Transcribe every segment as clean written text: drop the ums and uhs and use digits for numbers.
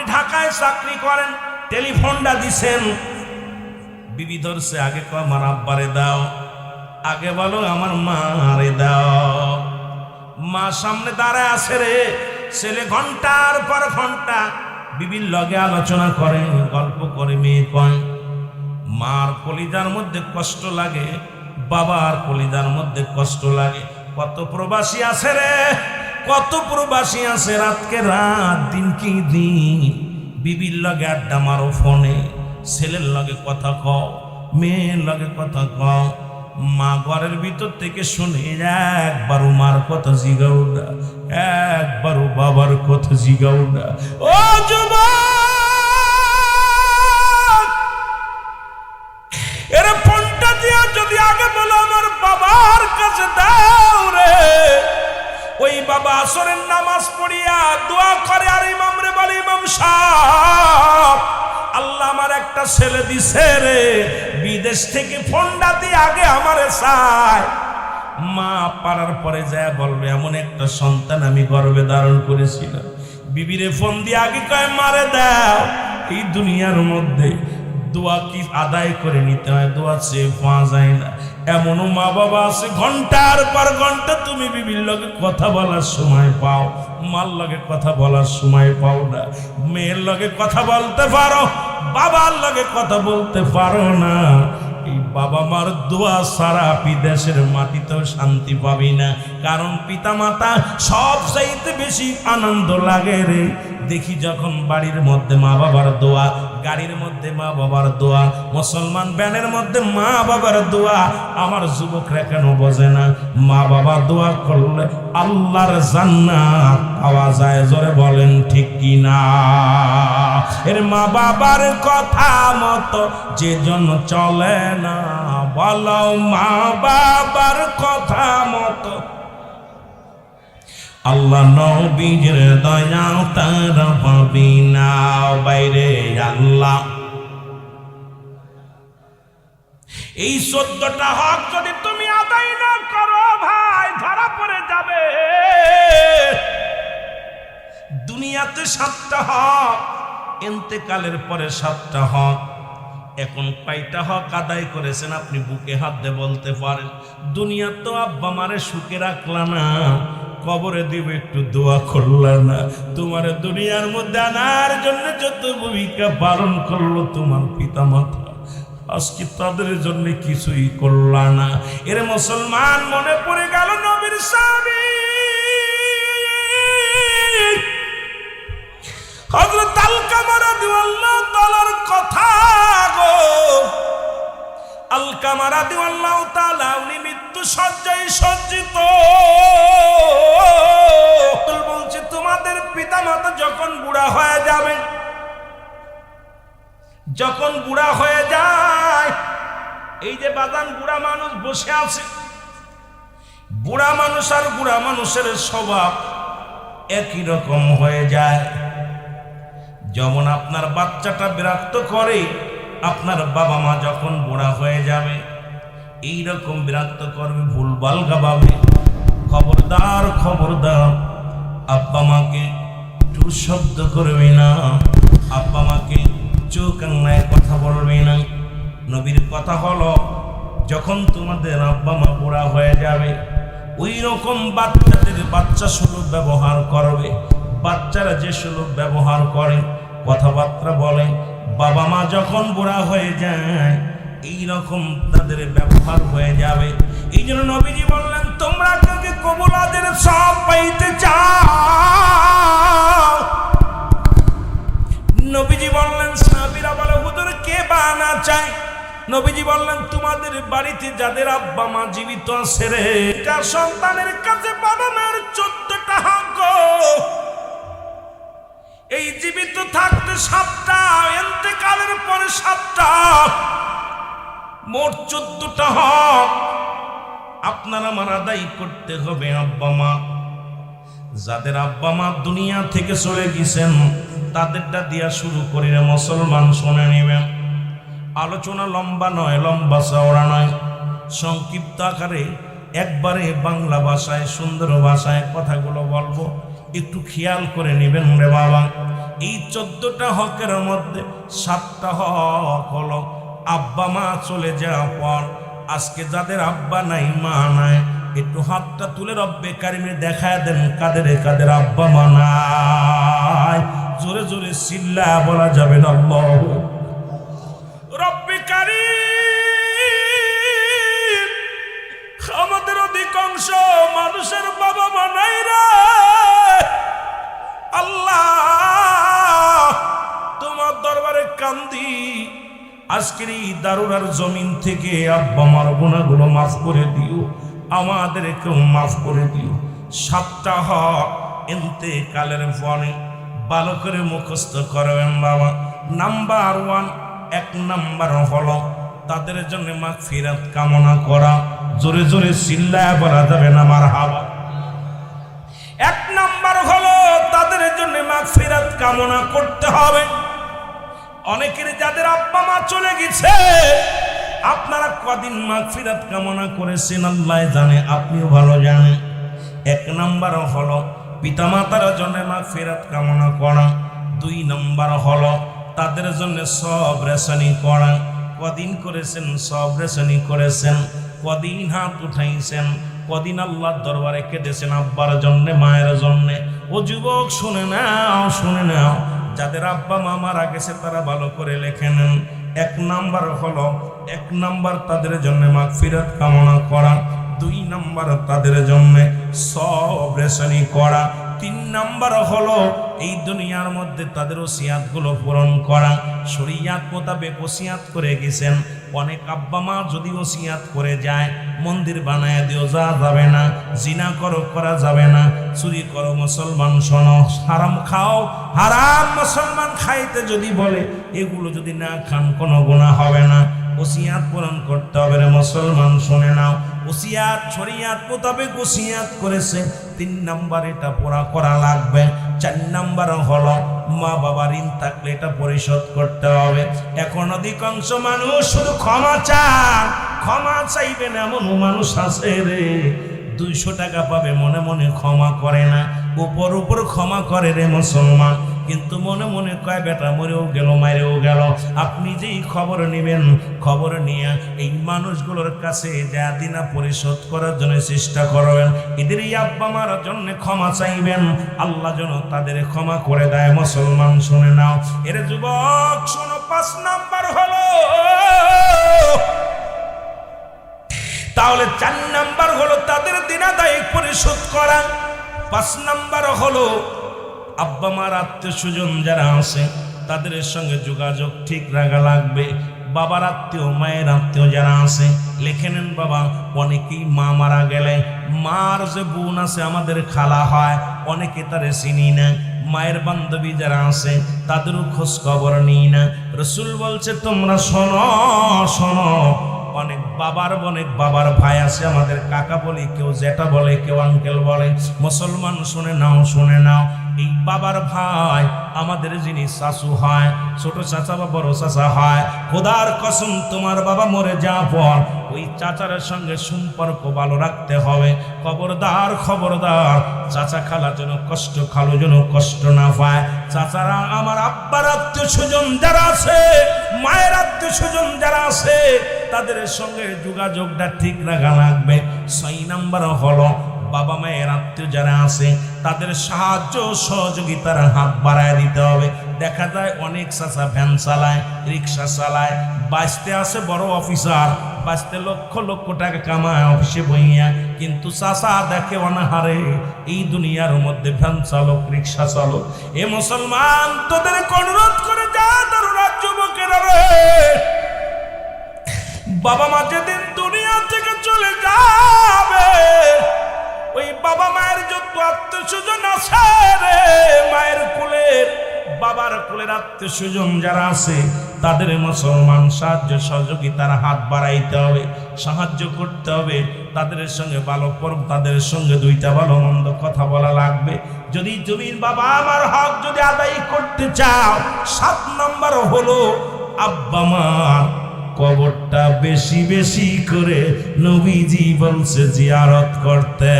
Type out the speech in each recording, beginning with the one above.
আপনি ঢাকায় চাকরি করেন, টেলিফোনটা দিছেন, বিবি ধরছে, আগে কো আমার আব্বারে দাও, আগে বলো আমার মারে দাও। মা সামনে দাঁড়ায় আছে রে, ছেলে ঘন্টার পর ঘন্টা বিবির লগে আলোচনা করে, গল্প করে, মেয়ে কয়। মার কলিজার মধ্যে কষ্ট লাগে, বাবার কলিজার মধ্যে কষ্ট লাগে। কত প্রবাসী আছে রে, কত প্রবাসী আছে, রাতকে রাত দিন কি দিন বিবির লগে আড্ডা মারো ফোনে, ছেলের লগে কথা কও, মেয়ের লগে কথা কও। মা ঘরের ভিতর থেকে শুনে একবারও মার কথা জিগাও না, একবারও বাবার কথা জিগাও না। ও যুবক, এর ফোনটা দিয়া যদি আগে বলো আমার বাবার কাছে দাও রে, ওই বাবা আসরের নামাজ পড়িয়া দোয়া করে আর ইমাম রে বলে, ইমাম সাহেব আল্লাহ আমার একটা ছেলে দিছে রে, বিদেশ থেকে ফোনটা দিয়ে আগে আমারে চায়। মা পারার পরে যায় বলবে, এমন একটা সন্তান আমি গর্ভে ধারণ করেছিলাম। বিবিরে ফোন দিয়ে আগে কয়, মারে দাও। এই দুনিয়ার মধ্যে দোয়া কি আদায় করে নিতে হয়, দোয়া চেয়ে পাওয়া যায় না। এমনও মা বাবা আছে ঘন্টার পর ঘন্টা তুমি বিবির লগে কথা বলার সময় পাও, মার লগে কথা বলার সময় পাও না। মেয়ের লগে কথা বলতে পারো, বাবার লগে কথা বলতে পারো না। এই বাবা মার দোয়া সারা বিদেশের মাটিতেও শান্তি পাবি না। কারণ পিতা মাতা সবচাইতে বেশি আনন্দ লাগে রে দেখি যখন বাড়ির মধ্যে মা বাবার দোয়া, গাড়ির মধ্যে মা বাবার দোয়া, মুসলমান ব্যানের মধ্যে মা বাবার দোয়া। আমার যুবকরা কেন বোঝে না? মা বাবা দোয়া করলে আল্লাহর জান্নাত পাওয়া যায়। জোরে বলেন ঠিক কি না? এর মা বাবার কথা মতো যে জন চলে না, বলো মা বাবার কথা মতো আল্লাহ নবীর দয়া তার পাবি না। বাইরে আল্লাহ এই 14টা হক যদি তুমি আদায় না করো ভাই, ধরা পড়ে যাবে। দুনিয়াতে 7টা হক, ইন্তেকালের পরে 7টা হক। এখন কয়টা হক আদায় করেছেন আপনি বুকে হাত দিয়ে বলতে পারেন? দুনিয়া তো আব্বা মারে সুখে রাখলা না, কবরে দিব একটু দোয়া করলা না। তোমার দুনিয়ার মধ্যে আনার জন্য যত ভূমিকা পালন করলো তোমার পিতা মাতা, আজকে তাদের জন্য কিছুই করলা না। এর মুসলমান মনে পড়ে গেল নবীর সাহাবী হযরত আলকামা রাদিয়াল্লাহু তাআলার কথা গো। আলকামা রাদিয়াল্লাহু তাআলা উনি মৃত্যু শয্যায় সজ্জিত। বলছে তোমাদের পিতা মাতা যখন বুড়া হয়ে যাবে, যখন বুড়া হয়ে যায়, এই যে বাদান বুড়া মানুষ বসে আছে, বুড়া মানুষ আর বুড়া মানুষের স্বভাব একই রকম হয়ে যায়। যেমন আপনার বাচ্চাটা বিরক্ত করে, আপনার বাবা মা যখন বুড়া হয়ে যাবে এইরকম বিরক্ত করবে, ভুলভাল গাবে। খবরদার খবরদার, আব্বা মাকে টু শব্দ করবে না, আব্বা মাকে চোখ আঙায় কথা বলবে না। নবীর কথা হলো যখন তোমাদের আব্বা মা বুড়া হয়ে যাবে ওই রকম বাচ্চাদের বাচ্চা সুলভ ব্যবহার করবে। বাচ্চারা যে সুলভ ব্যবহার করে, কথাবার্তা বলে, বাবা মা যখন বুড়া হয়ে যায় এইরকম তাদের ব্যবহার হয়ে যাবে। এই জন্য নবীজি বললেন তোমরা কাউকে কবুলাদের সব পাইতে চাও। নবীজি বললেন, সাহাবীরা বলে হুজুর কে বা না চায়? নবীজি বললেন তোমাদের বাড়িতে যাদের আব্বা মা জীবিত আছে রে, যার সন্তানের কাছে বাবা মার 14টা হক, এই জীবিত থাকতে 7টা, ইন্তেকালের পরে 7টা, মোট 14টা হক আপনারা আমার আদায় করতে হবে। আব্বা মা, যাদের আব্বা মা দুনিয়া থেকে চলে গেছেন তাদেরটা দিয়া শুরু করি রে মুসলমান, শুনে নেবেন। আলোচনা লম্বা নয়, লম্বা চওড়া নয়, সংক্ষিপ্ত আকারে একবারে বাংলা ভাষায় সুন্দর ভাষায় কথাগুলো বলবো। একটু খেয়াল করে নেবেন রে বাবা। এই 14টা হকের মধ্যে 7টা হক হলো আব্বা মা চলে যাওয়ার পর। আজকে যাদের আব্বা নাই মা নাই, একটু হাতটা তুলে রব্বে কারিমে দেখায় দেন কাদের কাদের আব্বা মা নাই। জোরে জোরে চিল্লা বলা যাবে না আল্লাহ। রব্বে কারিম, আমাদের অধিকাংশ মানুষের বাবা মা নাই রে আল্লাহ, তোমার দরবারে কান্দি। আজকের এই দারুরার জমিন থেকে আব্বা মার গুনাহগুলো মাফ করে দিও, আমাদেরকেও মাফ করে দিও। 7টা হক ইন্তেকালের পরে ভালো করে মুখস্থ করবেন বাবা। নাম্বার 1, 1 নাম্বার হলো তাদের জন্য মাগফিরাত কামনা করা। জোরে জোরে চিল্লায় বলা যাবে না মারহাবা। 1 নাম্বার হলো তাদের জন্য মাগফিরাত কামনা করতে হবে। অনেকের যাদের আব্বা মা চলে গেছে, আপনারা কদিন মাগফিরাত কামনা করেছেন আল্লাহ জানে, আপনিও ভালো জানেন। 1 নাম্বার হলো পিতামাতার জন্য মাগফিরাত কামনা করা। 2 নাম্বার হলো তাদের জন্য সবরেশানি করা। কদিন করেছেন সবরেশানি করেছেন? কদিন হাত উঠাইছেন? কদিন আল্লাহর দরবারে কেঁদেছেন আব্বার জন্য মায়ের জন্য? ও যুবক শুনে নাও, শুনে নাও, যাদের আব্বা মা মারা গেছে তারা ভালো করে লেখে নেন। 1 নাম্বার হলো 1 নাম্বার তাদের জন্য মাগফিরাত কামনা করা। 2 নাম্বার তাদের জন্য সবরেশানি করা। 3 নাম্বার হলো এই দুনিয়ার মধ্যে তাদের ওসিয়াতগুলো পূরণ করা। শরীয়ত মোতাবেক ওসিয়াত করে গেছেন। অনেক আব্বা মা যদি ওসিয়াত করে যায়, মন্দির বানায় দিও, যা যাবে না। জিনা করো, করা যাবে না। চুরি করো, মুসলমান শোনো। হারাম খাও, হারাম মুসলমান খাইতে যদি বলে, এগুলো যদি না খান কোনো গুনাহ হবে না। ওসিয়াত পূরণ করতে হবে রে মুসলমান, শুনে নাও। ওসিয়াত শরীয়ত মোতাবেক ওসিয়াত করেছে। 3 নাম্বার এটা পুরা করা লাগবে। 4 নাম্বার হলো মা বাবার ঋণ থাকলে এটা পরিশোধ করতে হবে। এখন অধিকাংশ মানুষ শুধু ক্ষমা চান, ক্ষমা চাইবেন এমন মানুষ আছে রে, 200 টাকা পাবে মনে মনে ক্ষমা করে না, উপর উপর ক্ষমা করে রে মুসলমান, কিন্তু মনে মনে কয় বেটা মরেও গেল, মারেও গেল। আপনি যেই খবর নেবেন, খবর নিয়ে এই মানুষগুলোর কাছে যা দিনা পরিশোধ করার জন্য চেষ্টা করবেন। এদেরই আব্বা মার জন্য ক্ষমা চাইবেন, আল্লাহ যেন তাদের ক্ষমা করে দেয়। মুসলমান শুনে নাও, এর যুবক শোনো। 5 নাম্বার হলো, তাহলে 4 নাম্বার হলো তাদের দিনাদায়ী পরিশোধ করা। 5 নাম্বার হলো আব্বা মার আত্মীয় স্বজন যারা আছে তাদের সঙ্গে যোগাযোগ ঠিক রাখা লাগবে। বাবার আত্মীয়, মায়ের আত্মীয় যারা আছে লিখে নেন বাবা। অনেকেই মা মারা গেলে মার যে বোন আছে আমাদের খালা হয়, অনেকে তারে চিনি না। মায়ের বান্ধবী যারা আছে তাদেরও খোঁজ খবর নিই না। রসুল বলছে তোমরা শোনো শোনো, অনেক বাবার ভাই আছে আমাদের, কাকা বলি, কেউ জেঠা বলে, কেউ আঙ্কেল বলে। মুসলমান শুনে নাও, শুনে নাও, এই বাবার ভাই আমাদের যিনি শাশু হয়, ছোট চাচা বা বড় চাচা হয়, খোদার কসম তোমার বাবা মরে যাওয়ার পর ওই চাচার সঙ্গে সম্পর্ক ভালো রাখতে হবে। খবরদার খবরদার, চাচা খালা যেন কষ্ট, খালু যেন কষ্ট না পায়। চাচারা আমার আব্বার আত্মীয় স্বজন যারা আছে, মায়ের আত্মীয় স্বজন যারা আছে, তাদের সঙ্গে যোগাযোগটা ঠিক রাখা লাগবে। 6 নাম্বার হলো বাবা মায়ের আত্মীয় যারা আছে তাদের সাহায্য সহযোগিতার হাত বাড়ায় দিতে হবে। দেখা যায় অনেক চাচা ভ্যান চালায়, রিক্সা চালায়, বাঁচতে আছে বড় অফিসার, বাঁচতে লক্ষ লক্ষ টাকা কামায় অফিসে বইয়া, কিন্তু চাচা দেখে অনাহারে এই দুনিয়ার মধ্যে ভ্যান চালক, রিক্সা চালক। এ মুসলমান, তোদের অনুরোধ করে যা দারুণা যুবকেরা রে, বাবা মা যেদিন দুনিয়া থেকে চলে যাবে, ওই বাবা মায়ের যত আত্মীয় স্বজন আছে রে, মায়ের কুলের, বাবার কুলের আত্মীয় স্বজন যারা আছে তাদের মুসলমান সাহায্য সহযোগিতার হাত বাড়াইতে হবে, সাহায্য করতে হবে। তাদের সঙ্গে ভালো পর্ব, তাদের সঙ্গে 2টা ভালো মন্দ কথা বলা লাগবে। যদি তুমি বাবা আমার হক যদি আদায় করতে চাও, 7 নাম্বার হলো আব্বা মা কবরটা বেশি বেশি করে নবীজি বলছে জিয়ারত করতে।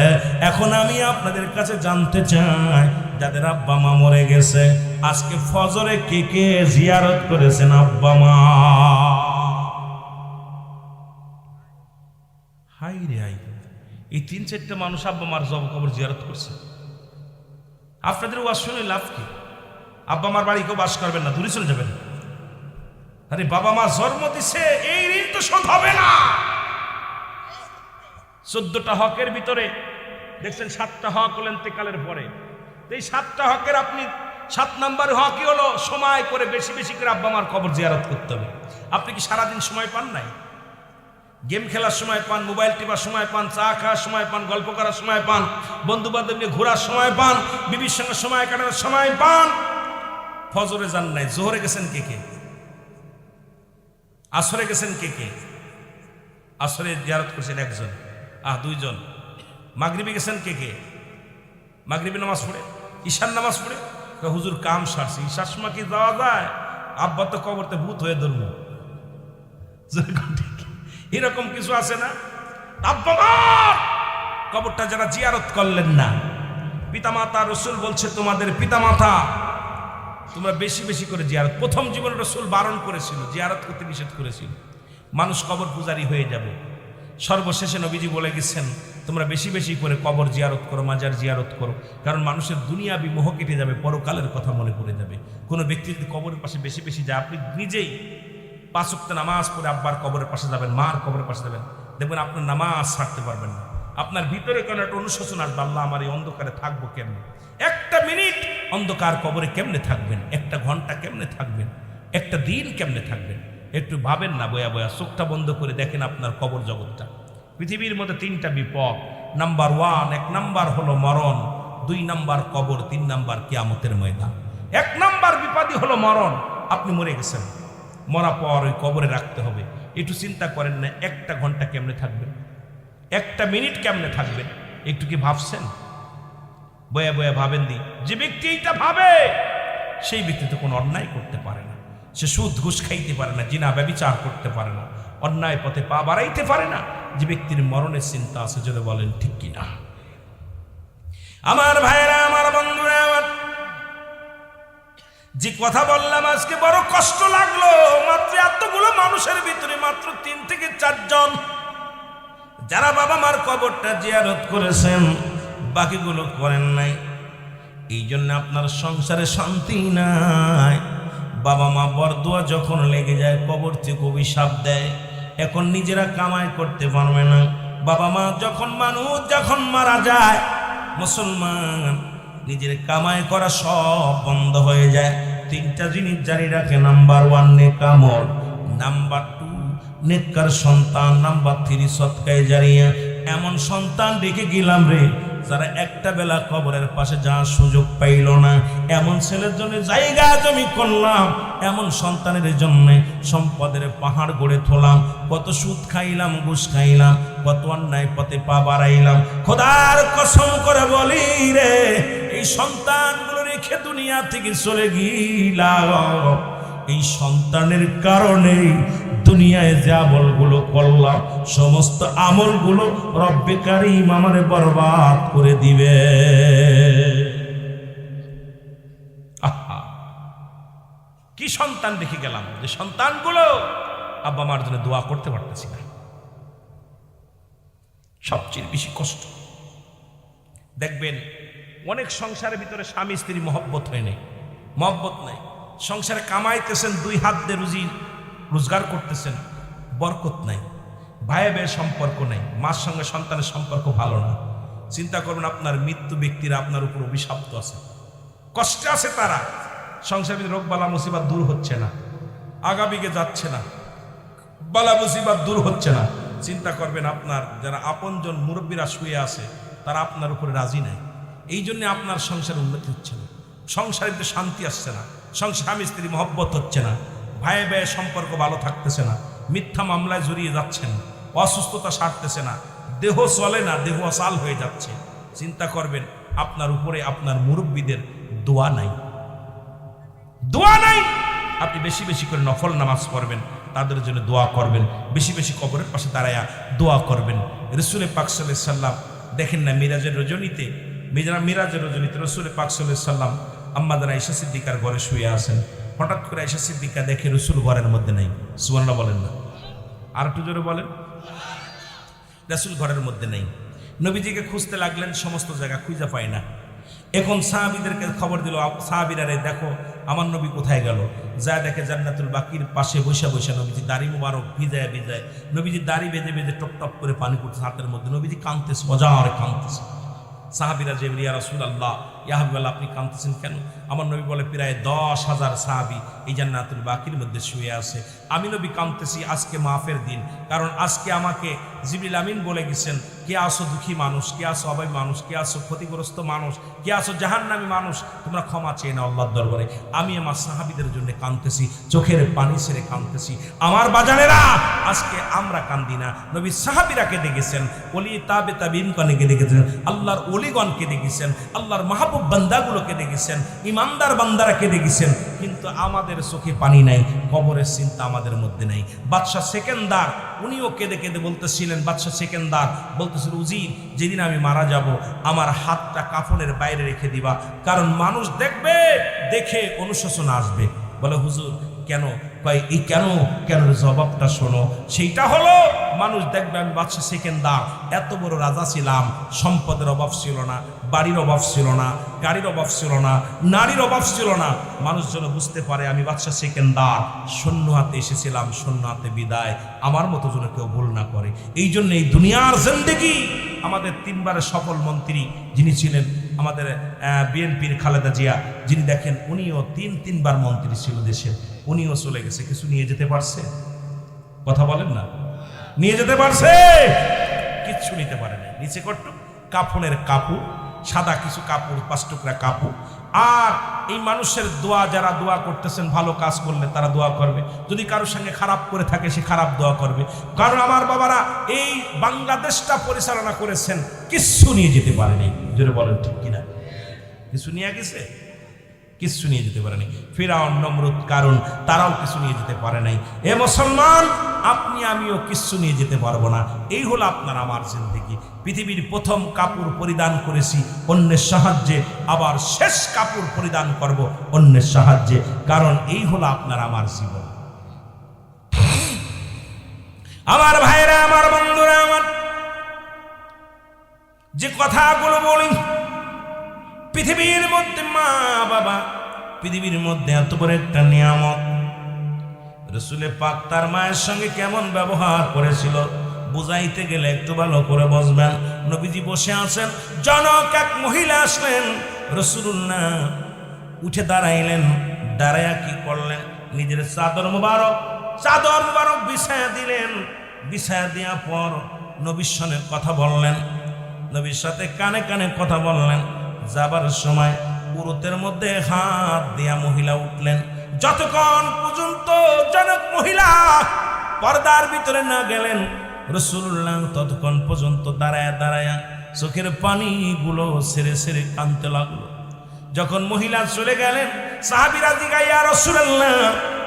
এখন আমি আপনাদের কাছে জানতে চাই, যাদের আব্বা মা মরে গেছে আজকে ফজরে কে কে জিয়ারত করেছেন আব্বা মা? হাই রে হাই, এই 3-4টা মানুষ আব্বা মার জব কবর জিয়ারত করছে। আপনাদের ওয়াজ শুনে লাভ কি? আব্বা মার বাড়ি কেউ বাস করবেন না, দূরে চলে যাবেন। আরে বাবা মা জন্ম দিছে, এই ঋণ তো শোধ হবে না। 14টা হকের ভিতরে দেখছেন 7টা হক হলেন ইন্তেকালের পরে। এই 7টা হকের আপনি 7 নম্বর হকই হলো সময় করে বেশি বেশি করে আব্বা মার কবর জিয়ারত করতে হবে। আপনি কি সারাদিন সময় পান নাই? গেম খেলার সময় পান, মোবাইল টিপার সময় পান, চা খাওয়ার সময় পান, গল্প করার সময় পান, বন্ধু বান্ধব নিয়ে ঘোরার সময় পান, বিবির সঙ্গে সময় কাটানোর সময় পান। ফজরে যান নাই, জোহরে গেছেন কে কে? আসরে গেছেন কে কে? আসরে জিয়ারত করছেন একজন, 2জন। মাগরিবে গেছেন কে কে? মাগরিবে নামাজ পড়ে, ঈশার নামাজ পড়ে। হুজুর কাম সারছি, ঈশার সময় কি যাওয়া যায়? আব্বা তো কবরতে ভূত হয়ে ধরবো, এরকম কিছু আছে না? আব্বা মার কবরটা যারা জিয়ারত করলেন না, পিতামাতা, রসুল বলছে তোমাদের পিতামাতা তোমরা বেশি বেশি করে জিয়ারত। প্রথম জীবনে রসুল বারণ করেছিল, জিয়ারত করতে নিষেধ করেছিল, মানুষ কবর পূজারী হয়ে যাবে। সর্বশেষে নবীজি বলে গেছেন তোমরা বেশি বেশি করে কবর জিয়ারত করো, মাজার জিয়ারত করো, কারণ মানুষের দুনিয়াবি মোহ কেটে যাবে, পরকালের কথা মনে পড়ে যাবে। কোনো ব্যক্তি যদি কবরের পাশে বেশি বেশি যায়, আপনি নিজেই 5 ওয়াক্ত নামাজ পড়ে আব্বার কবরের পাশে যাবেন, মার কবরের পাশে যাবেন, দেখবেন আপনার নামাজ ছাড়তে পারবেন না। আপনার ভিতরে কেন একটা অনুশোচন আসবে, আল্লাহ আমার এই অন্ধকারে থাকবো কেমনে? 1টা মিনিট অন্ধকার কবরে কেমনে থাকবেন? 1টা ঘন্টা কেমনে থাকবেন? 1টা দিন কেমনে থাকবেন? একটু ভাবেন না, বয়া বয়া চোখটা বন্ধ করে দেখেন আপনার কবর জগৎটা। পৃথিবীর মধ্যে 3টা বিপদ। নাম্বার 1, 1 নাম্বার হলো মরণ, 2 নাম্বার কবর, 3 নাম্বার কিয়ামতের ময়দান। 1 নাম্বার বিপদই হলো মরণ। আপনি মরে গেছেন, মরা পর ওই কবরে রাখতে হবে। একটু চিন্তা করেন না 1টা ঘন্টা কেমনে থাকবেন, 1টা মিনিট কেমনে থাকবেন? একটু কি ভাবছেন? বয়া বয়া ভাবেন দি। যে ব্যক্তি এইটা ভাবে সেই ব্যক্তি তো কোনো অন্যায় করতে পারে না, সে সুদ ঘুষ খাইতে পারে না, জিনা ব্যভিচার করতে পারে না, অন্যায় পথে পা বাড়াইতে পারে না। যে ব্যক্তির মরণের চিন্তা আছে, যদি বলেন ঠিক কিনা? আমার ভাইরা, আমার বন্ধুরা, আমার যে কথা বললাম আজকে বড় কষ্ট লাগলো। মাত্র এতগুলো মানুষের ভিতরে মাত্র 3 থেকে 4 জন যারা বাবা মার কবরটা জিয়ারত করেছেন, বাকিগুলো করেন নাই। এই জন্য আপনার সংসারে শান্তি নাই। বাবা মা বরদুয়া যখন লেগে যায়, কবর থেকে অভিশাপ দেয়, এখন নিজেরা কামাই করতে পারবে না। বাবা মা মানুষ যখন মারা যায়, মুসলমান নিজের কামাই করা সব বন্ধ হয়ে যায়। 3টা জিনিস জারি রাখে। নাম্বার 1 নেক আমল, নাম্বার 2 নেককার সন্তান, নাম্বার 3 সদকায়ে জারিয়া। এমন সন্তান রেখে গেলাম রে, যারা একটা বেলা কবরের পাশে যাওয়ার সুযোগ পাইল না। এমন ছেলের জন্য জায়গা জমি করলাম, এমন সন্তানের জন্য সম্পদের পাহাড় গড়ে তোলাম। কত সুদ খাইলাম, ঘুষ খাইলাম, কত অন্যায় পথে পা বাড়াইলাম। খোদার কসম করে বলি রে, এই সন্তানগুলো রেখে দুনিয়া থেকে চলে গেলাম। এই সন্তানের কারণে দুনিয়ায় যে আমলগুলো করলাম, সমস্ত আমলগুলো রব্বে কারীম আমারে বরবাদ করে দিবে। আহা, কি সন্তান রেখে গেলাম, যে সন্তানগুলো আব্বা মার জন্য দোয়া করতে পারতেছি না। সবচেয়ে বেশি কষ্ট দেখবেন অনেক সংসারের ভিতরে স্বামী স্ত্রী মহব্বত হয় নাই, মহব্বত নাই। সংসারে কামাইতেছেন, 2 হাত দিয়ে রোজগার করতেছেন, বরকত নাই। ভাই ভাইয়ের সম্পর্ক নাই, মার সঙ্গে সন্তানের সম্পর্ক ভালো না। চিন্তা করুন, আপনার মৃত্যু ব্যক্তিরা আপনার উপর অভিশপ্ত আছে, কষ্টে আছে তারা। সংসারের রোগ বালা মুসিবত দূর হচ্ছে না, আগামীকে যাচ্ছে না, বালা মুসিবত দূর হচ্ছে না। চিন্তা করবেন, আপনার যারা আপনজন মুরব্বীরা শুয়ে আছে, তারা আপনার উপরে রাজি নাই। এই জন্য আপনার সংসারে উন্নতি হচ্ছে না, সংসারে তো শান্তি আসছে না, স্বামী স্ত্রী মহব্বত হচ্ছে না, ভাই ভাইয়ের সম্পর্ক ভালো থাকতেছে না, মিথ্যা মামলায় জড়িয়ে যাচ্ছেন, অসুস্থতা সারতেছে না, দেহ চলে না, দেহ অসাল হয়ে যাচ্ছে। চিন্তা করবেন, আপনার উপরে আপনার মুরব্বীদের দোয়া নাই, দোয়া নাই। আপনি বেশি বেশি করে নফল নামাজ পড়বেন, তাদের জন্য দোয়া করবেন, বেশি বেশি কবরের পাশে দাঁড়ায়া দোয়া করবেন। রাসূল পাক সাল্লাল্লাহু আলাইহি ওয়াসাল্লাম দেখেন না, মিরাজের রজনীতে মিরাজের রজনীতে রাসূল পাক সাল্লাল্লাহু আলাইহি সাল্লাম আম্মাজান আয়েশা সিদ্দিকার ঘরে শুয়ে আছেন। হঠাৎ করে আয়েশা সিদ্দিকা দেখে রাসূল ঘরের মধ্যে নেই। সুবহানাল্লাহ বলেন না, আর একটু জোরে বলেন। রাসূল ঘরের মধ্যে নেই। নবীজিকে খুঁজতে লাগলেন, সমস্ত জায়গা খুঁজে পায় না। এখন সাহাবীদেরকে খবর দিল, সাহাবীরা রে দেখো আমার নবী কোথায় গেল। যা দেখে জান্নাতুল বাকির পাশে বসে বসে নবীজি দাড়ি মুবারক ভিজায় ভিজায়, নবীজি দাড়ি বেঁধে বেঁধে টপ টপ করে পানি পড়ছে হাতের মধ্যে। নবীজি কাঁদতেছে, অজারে কাঁদতেছে। সাহাবীরা যে ইয়া রাসূলুল্লাহ, ইয়া হাবিবাল্লাহ, আপনি কাঁদতেছেন কেন? আমার নবী বলে, প্রায় 10,000 সাহাবী এই জান্নাতুল বাকির মধ্যে শুয়ে আছে। আমি নবী কাঁদতেছি, আজকে মাফের দিন। কারণ আজকে আমাকে জিবরিল আমিন বলে গেছেন, কে আসো দুঃখী মানুষ, কে আসো অভাবী মানুষ, কে আসো ক্ষতিগ্রস্ত মানুষ, কে আসো জাহান্নামী মানুষ, তোমরা ক্ষমা চেয়ে নাও আল্লাহর দরবারে। আমি আমার সাহাবীদের জন্য কাঁদতেছি, চোখের পানি ছেড়ে কাঁদতেছি। আমার বাজানেরা, আজকে আমরা কান্দি না, নবী সাহাবীরা কেঁদে গেছেন, ওলি তাবে তাবিনগণে কেঁদে গেছেন, আল্লাহর ওলিগণ কেঁদে গেছেন, আল্লাহর মাহবুব বান্দাগুলো কেঁদে গেছেন, ইমানদার বান্দারা কেঁদে গেছেন। কিন্তু আমাদের চোখে পানি নাই, কবরের চিন্তা আমাদের মধ্যে নাই। বাদশাহ সেকেন্দার উনিও কেঁদে কেঁদে বলতেছিলেন, বাদশাহ সেকেন্দার বলতেছিল, উজির, যেদিন আমি মারা যাব আমার হাতটা কাফনের বাইরে রেখে দিবা, কারণ মানুষ দেখবে, দেখে অনুশোচনা আসবে। বলে হুজুর কেন? কয় এই কেন কেন জবাবটা শোনো। সেইটা হলো, মানুষ দেখবে আমি বাদশাহ সেকেন্দার এত বড় রাজা ছিলাম, সম্পদের অভাব ছিল না, বাড়ির অভাব ছিল না, গাড়ির অভাব ছিল না, নারীর অভাব ছিল না। মানুষ যেন বুঝতে পারে আমি বাদশাহ সেকেন্দার শূন্য হাতে এসেছিলাম, শূন্য হাতে বিদায়, আমার মতো যেন কেউ ভুল না করে। এই জন্য এই দুনিয়ার জিন্দেগি, আমাদের 3বারের সফল মন্ত্রী যিনি ছিলেন আমাদের বিএনপির খালেদা জিয়া, যিনি দেখেন উনিও 3বার মন্ত্রী ছিল দেশের, উনিও চলে গেছে। কিছু নিয়ে যেতে পারছে? কথা বলেন না, নিয়ে যেতে পারছে? কিচ্ছু নিতে পারে না। নিচে কট্টু কাফনের কাপড়, সাদা কিছু কাপড়, 5 টুকরা কাপড়। আর এই মানুষের দোয়া, যারা দোয়া করতেছেন, ভালো কাজ করলে তারা দোয়া করবে, যদি কারোর সঙ্গে খারাপ করে থাকে সে খারাপ দোয়া করবে। কারণ আমার বাবারা এই বাংলাদেশটা পরিচালনা করেছেন, কিচ্ছু নিয়ে যেতে পারেনি। জোরে বলেন ঠিক কিনা? কিছু নিয়ে গেছে? কিচ্ছু নিয়ে যেতে পারেনি। ফিরাউন, নমরুদ, কারণ তারাও কিছু নিয়ে যেতে পারে নাই। এ মুসলমান, আপনি আমিও কিচ্ছু নিয়ে যেতে পারবো না। এই হলো আপনার আমার জিন্দেগি। পৃথিবীর প্রথম কাপড় পরিধান করেছি অন্যের সাহায্যে, আবার শেষ কাপড় পরিধান করব অন্যের সাহায্যে। কারণ এই হলো আপনার আমার জীবন। আমার ভাইরা, আমার বন্ধুরা, আমার যে কথাগুলো বলি, পৃথিবীর মধ্যে মা বাবা, পৃথিবীর মধ্যে এত বড় একটা নিয়ামত। রাসূল পাক তার মায়ের সঙ্গে কেমন ব্যবহার করেছিল বুঝাইতে গেলে একটু ভালো করে বুঝবেন। নবীজি বসে আছেন, জনক এক মহিলা আসলেন, রাসূলুল্লাহ উঠে দাঁড়াইলেন। দাঁড়ায়া কি করলেন? নিজের চাদর মুবারক বিছায়া দিলেন। বিছায়া দেওয়ার পর নবীর সঙ্গে কথা বললেন, নবীর সাথে কানে কানে কথা বললেন। যাবার সময় পুরুতের মধ্যে হাত দিয়া মহিলা উঠলেন। যতক্ষণ পর্যন্ত জনক মহিলা পর্দার ভিতরে না গেলেন, রাসূলুল্লাহ ততক্ষণ পর্যন্ত দাঁড়ায়া দাঁড়ায়া চোখের পানিগুলো ছেড়ে ছেড়ে কাঁদতে লাগলো। যখন মহিলা চলে গেলেন, সাহাবীরা জিজ্ঞাসা, ইয়া রাসূলুল্লাহ,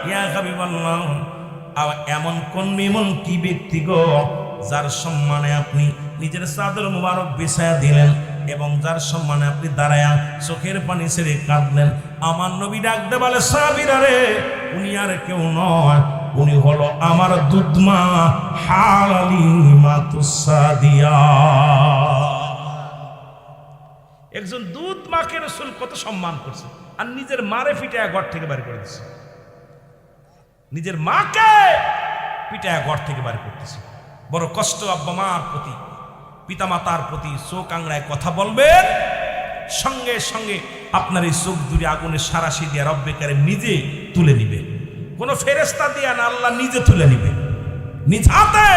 ইয়া হাবিবাল্লাহ, এমন কি ব্যক্তি গো যার সম্মানে আপনি নিজের চাদর মুবারক বিছায়া দিলেন এবং যার সম্মানে আপনি দাঁড়ায়া চোখের পানি ছেড়ে কাঁদলেন? আমার নবী ডাকতে বলে, সাহাবীরা রে, উনি আর কেউ নয়, উনি হলো আমার দুধমা হালিমাতুস সাদিয়া। একজন দুধ মাকে রাসূল কত সম্মান করছে, আর নিজের মারে পিটায়া ঘর থেকে বের করে দিচ্ছে। নিজের মাকে পিটায়া ঘর থেকে বের করতেছে। বড় কষ্ট আব্বা মার প্রতি, পিতা মাতার প্রতি। চোখ আংড়ায় কথা বলবেন, সঙ্গে সঙ্গে আপনার এই চোখ দুটি আগুনের সারাশি দিয়ে রব্বে কারিম নিজে তুলে নিবে। কোন ফেরেশতা দিয়া না, আল্লাহ নিজে তুলে নিবে, নিজ হাতে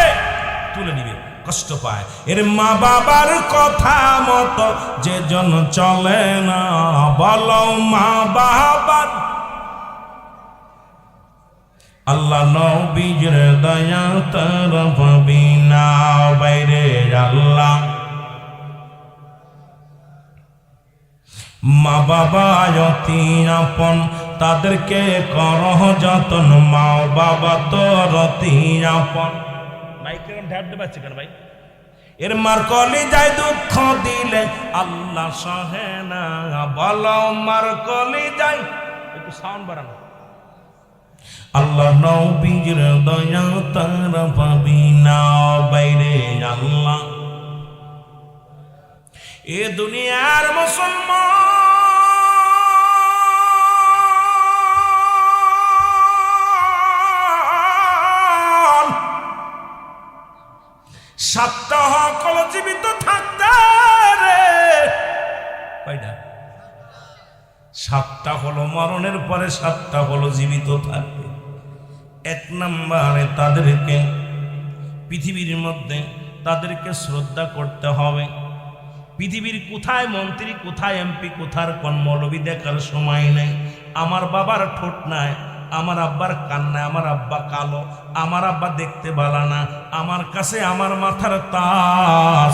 তুলে নিবে। কষ্ট পায় এর মা বাবার কথা মতো যে জন চলে না, বলো মা বাবার। আল্লাহ নবীর দয়া তার পাবি না বাইরে। আল্লাহ মা বাবা অতি আপন, তাদেরকে করহ যতন, মা বাবা তোর অতি আপন। মাইক্রোফোন ঢাপ দেবাচ্ছে কেন ভাই? এর মার কলিজায় দুঃখ দিলে আল্লাহ সহে না। বলো মার কলিজায়, একটু সাউন্ড বাড়ানো। আল্লাহ নবীর দয়া তারা পাবি না বাইরে আল্লাহ। এ দুনিয়ার মুসলমান সাতটা হক হলো জীবিত থাকতে রে। কয়টা? সাতটা হলো মরণের পরে, সাতটা হলো জীবিত থাকবে। এক নম্বরে তাদেরকে পৃথিবীর মধ্যে তাদেরকে শ্রদ্ধা করতে হবে। পৃথিবীর কোথায় মন্ত্রী, কোথায় এমপি, কোথার কোন মৌলবি দেখার সময় নেই। আমার বাবার ঠোঁট নাই, আমার আব্বার কান নাই, আমার আব্বা কালো, আমার আব্বা দেখতে ভালো না, আমার কাছে আমার মাথার তাজ,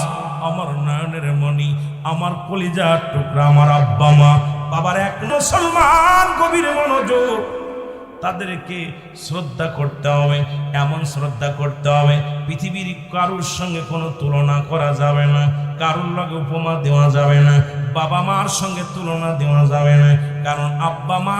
আমার নয়নের মণি, আমার কলিজার টুকরা আমার আব্বা মা। বাবার এক মুসলমান গভীর মনোযোগ, তাদেরকে শ্রদ্ধা করতে হবে। এমন শ্রদ্ধা করতে হবে পৃথিবীর কারুর সঙ্গে কোনো তুলনা করা যাবে না, কারুর লগে উপমা দেওয়া যাবে না, বাবা মার সঙ্গে তুলনা দেওয়া যাবে না। কারণ আব্বা মা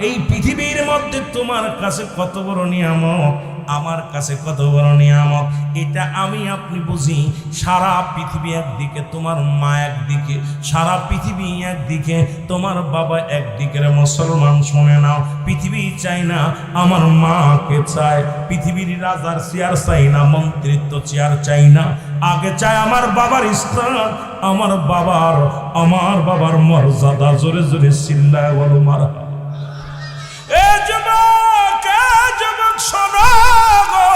এই পৃথিবীর মধ্যে তোমার কাছে কত বড় নিয়ামত, আমার কাছে কত বড় নিয়ামত, এটা আমি আপনি বুঝি। সারা পৃথিবী একদিকে, তোমার মা একদিকে, সারা পৃথিবী একদিকে, তোমার বাবা একদিকে। মুসলমান শুনে নাও, পৃথিবী চাই না আমার মাকে চায়, পৃথিবীর রাজার চেয়ার চাই না, মন্ত্রিত্ব চেয়ার চাই না, আগে চায় আমার বাবার স্থান, আমার বাবার মর্যাদা। জোরে জোরে চিল্লায় বলো মারা। এ যুবক, শোনো গো,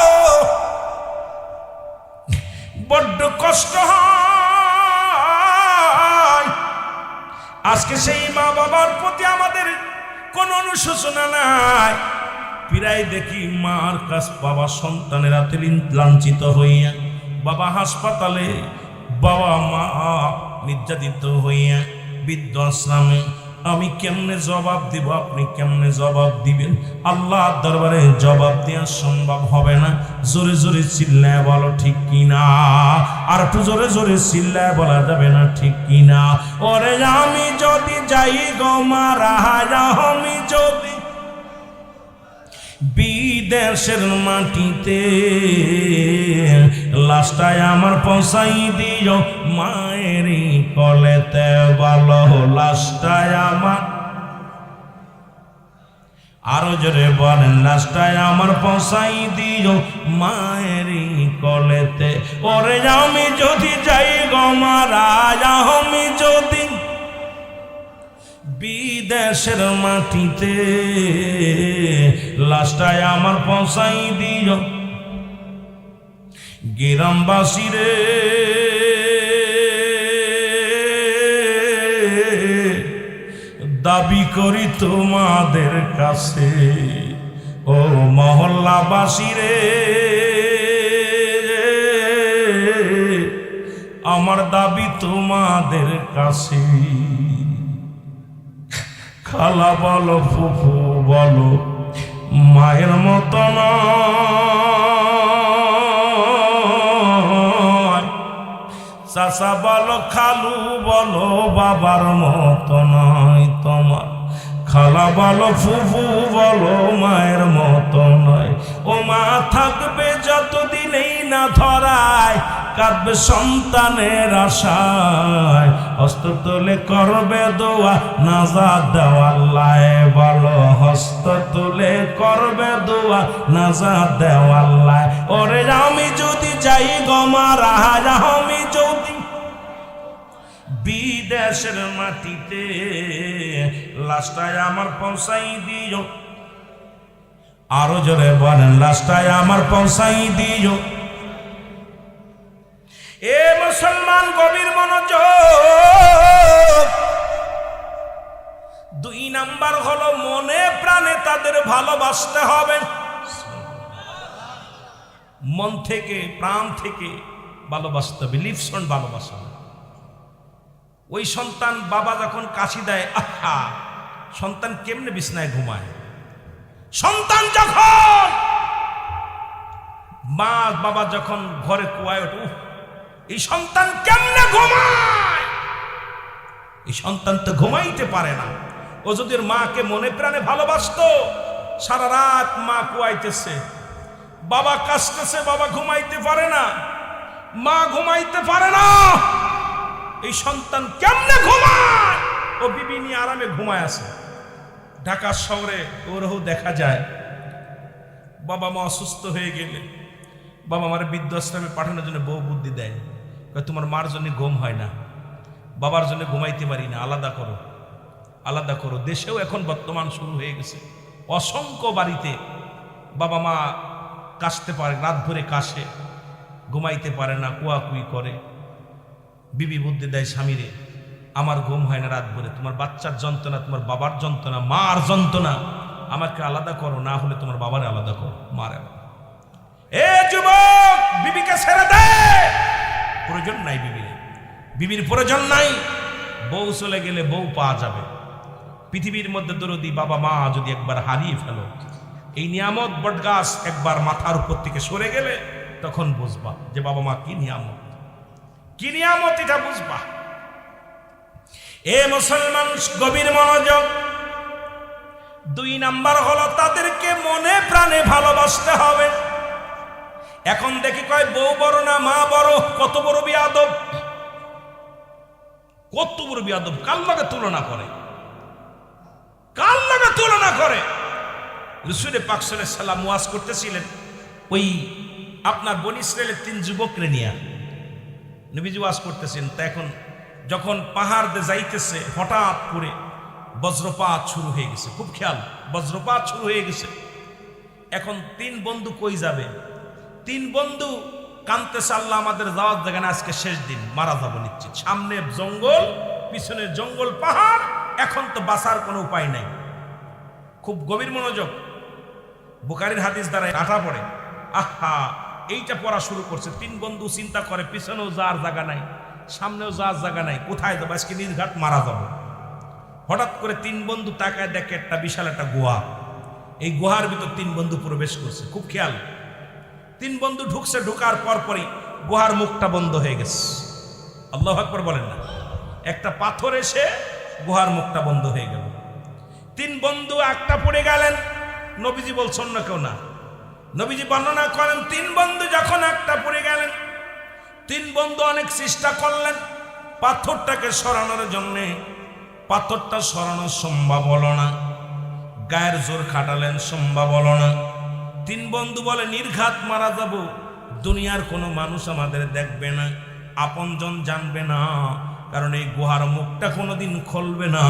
বড্ড কষ্ট হয় আজকে। সেই মা বাবার প্রতি আমাদের কোন অনুশোচনা নাই। প্রায় দেখি মার কাছ বাবা সন্তানের হাতে লাঞ্ছিত হইয়া, বাবা হাসপাতালে, বাবা মা নির্যাতিত হইয়া, বৃদ্ধ আশ্রমে। আমি কেমনে জবাব দিব, আপনি কেমনে জবাব দিবেন? আল্লাহর দরবারে জবাব দেওয়া সম্ভব হবে না। জোরে জোরে চিল্লায় বলো ঠিক কিনা। আর একটু জোরে জোরে চিল্লায় বলা যাবে না ঠিক কিনা। ওরে আমি যদি যাই গো মারা, আমি যদি বিদেশের মাটিতে, লাশটায় আমার পৌঁছাই দিও মায়েরই কলেতে। বলো লাশটায় আমার, আরো জোরে বলেন, লাশটায় আমার পৌঁছাই দিও মায়েরই কলেতে। ওরে আমি যদি যাই গো মারা, আমি যদি বিদেশের মাটিতে, লাশটায় আমার পৌঁছাই দিও গ্রামবাসী রে। দাবি করি তোমাদের কাছে, ও মহল্লাবাসী রে, আমার দাবি তোমাদের কাছে। খালা বলো, ফুফু বলো, মায়ের মতো নয়। চাচা বলো, খালু বলো, বাবার মতো নয় তোমার। খালা বলো, ফুফু বলো, মায়ের মতো নয়। ও মা থাকবে যতদিন এই না ধরায়, কাঁদবে সন্তানের আশায়, হস্ত তুলে করবে দোয়া নাজাত দেওয়া আল্লাহ। বলো হস্ত তুলে করবে দোয়া নাজাত দেওয়া আল্লাহ। ওরে আমি যদি যাই গো মারা, আমি যদি বিদেশের মাটিতে, লাশটায় আমার পৌঁছাই দিও। আরো জোরে বলেন, লাশটায় আমার পৌঁছাই দিও। এ মুসলমান গভীর মনোযোগ। দুই নাম্বার হলো মনে প্রাণে তাদের ভালোবাসতে হবে। মন থেকে, প্রাণ থেকে ভালোবাসতে হবে। লিপসন ভালোবাসা। ওই সন্তান বাবা যখন কাশি দেয়, আহা, সন্তান কেমনে বিছনায় ঘুমায়। সন্তান যখন মা বাবা যখন ঘরে কুয়ায় ওঠে, এই সন্তান কেমনে ঘুমায়? এই সন্তান তো ঘুমাইতে পারে না। ও যদি ওর মাকে মনে প্রাণে ভালোবাসতো, সারা রাত মা কুয়াইতেছে, বাবা কাশতেছে, বাবা ঘুমাইতে পারে না, মা ঘুমাইতে পারে না, এই সন্তান কেমনে ঘুমায়? ও বিবি নিয়ে আরামে ঘুমায় আছে। ঢাকা শহরে ওরও দেখা যায়, বাবা মা অসুস্থ হয়ে গেলে বাবা মার বৃদ্ধাশ্রমে পাঠানোর জন্য বউ বুদ্ধি দেয়, তোমার মার জন্য ঘুম হয় না, বাবার জন্য ঘুমাইতে পারি না, আলাদা করো, আলাদা করো। দেশেও এখন বর্তমান শুরু হয়ে গেছে, অসংখ্য বাড়িতে বাবা মা কাশতে পারে, রাত ভরে কাশে, ঘুমাইতে পারে না, কুয়াকুই করে। বিবি বুদ্ধি দেয় স্বামীরে, আমার ঘুম হয় না রাত ভরে, তোমার বাচ্চার যন্ত্রণা, তোমার বাবার যন্ত্রণা, মার যন্ত্রণা, আমাকে আলাদা করো, না হলে তোমার বাবার আলাদা করো, মার আলাদা। এ যুবক, বিবিকে ছেড়ে দে, প্রয়োজন নাই বিবির, বিবির প্রয়োজন নাই। বউ চলে গেলে বউ পাওয়া যাবে। পৃথিবীর মধ্যে দরদি বাবা মা যদি একবার হারিয়ে ফেলো, এই নিয়ামত বটগাছ একবার মাথার উপর থেকে সরে গেলে তখন বুঝবা যে বাবা মা কি নিয়ামত, কি নিয়ামত, এটা বুঝবা। এ মুসলমান, গভীর মনোযোগ। 2 নাম্বার হলো তাদেরকে মনে প্রাণে ভালোবাসতে হবে। এখন দেখি কয় বউ বড় না মা বড়, কত বড় বিয়াদব, কত বড় বিয়াদব, কার লাগে তুলনা করে, কার লাগে তুলনা করে। রাসূল পাক সাল্লাল্লাহু আলাইহি সাল্লাম ওয়াজ করতেছিলেন, ওই আপনার বনী ইসরাইলের 3 যুবককে নিয়ে নবীজি ওয়াজ করতেছেন। তা এখন যখন পাহাড় দিয়ে যাইতেছে, হঠাৎ করে বজ্রপাত শুরু হয়ে গেছে, খুব খেয়াল, বজ্রপাত শুরু হয়ে গেছে। এখন 3 বন্ধু কই যাবে? 3 বন্ধু কাঁদতেছে, আল্লাহ আমাদের যাওয়ার জায়গা না, আজকে শেষ দিন, মারা যাবো নিশ্চিত। সামনে জঙ্গল, পিছনে জঙ্গল, পাহাড়, এখন তো বাঁচার কোনো উপায় নাই। খুব গভীর মনোযোগ। বুখারীর হাদিস দ্বারা কাটা পড়ে, আহা, এইটা পড়া শুরু করছে। 3 বন্ধু চিন্তা করে, পিছনেও যাওয়ার জায়গা নাই, সামনেও যাওয়ার জায়গা নাই, কোথায় যাবো, আজকে নির্ঘাত মারা যাবো। হঠাৎ করে 3 বন্ধু তাকায় দেখে একটা বিশাল একটা গুহা। এই গুহার ভিতর 3 বন্ধু প্রবেশ করছে, খুব খেয়াল। 3 বন্ধু ঢুকছে, ঢোকার পরপরই গুহার মুখটা বন্ধ হয়ে গেছে। আল্লাহু আকবার বলেন না। একটা পাথর এসে গুহার মুখটা বন্ধ হয়ে গেল। 3 বন্ধু একটা পড়ে গেলেন। নবীজি বলছেন না কেউ না, নবীজি বর্ণনা করেন 3 বন্ধু যখন একটা পড়ে গেলেন, 3 বন্ধু অনেক চেষ্টা করলেন পাথরটাকে সরানোর জন্যে, পাথরটা সরানো সম্ভব হলো না। গায়ের জোর খাটালেন, সম্ভব হলো না। 3 বন্ধু বলে নির্ঘাত মারা যাব, দুনিয়ার কোনো মানুষ আমাদের দেখবে না, আপনজন জানবে না, কারণ এই গুহার মুখটা কোনোদিন খুলবে না,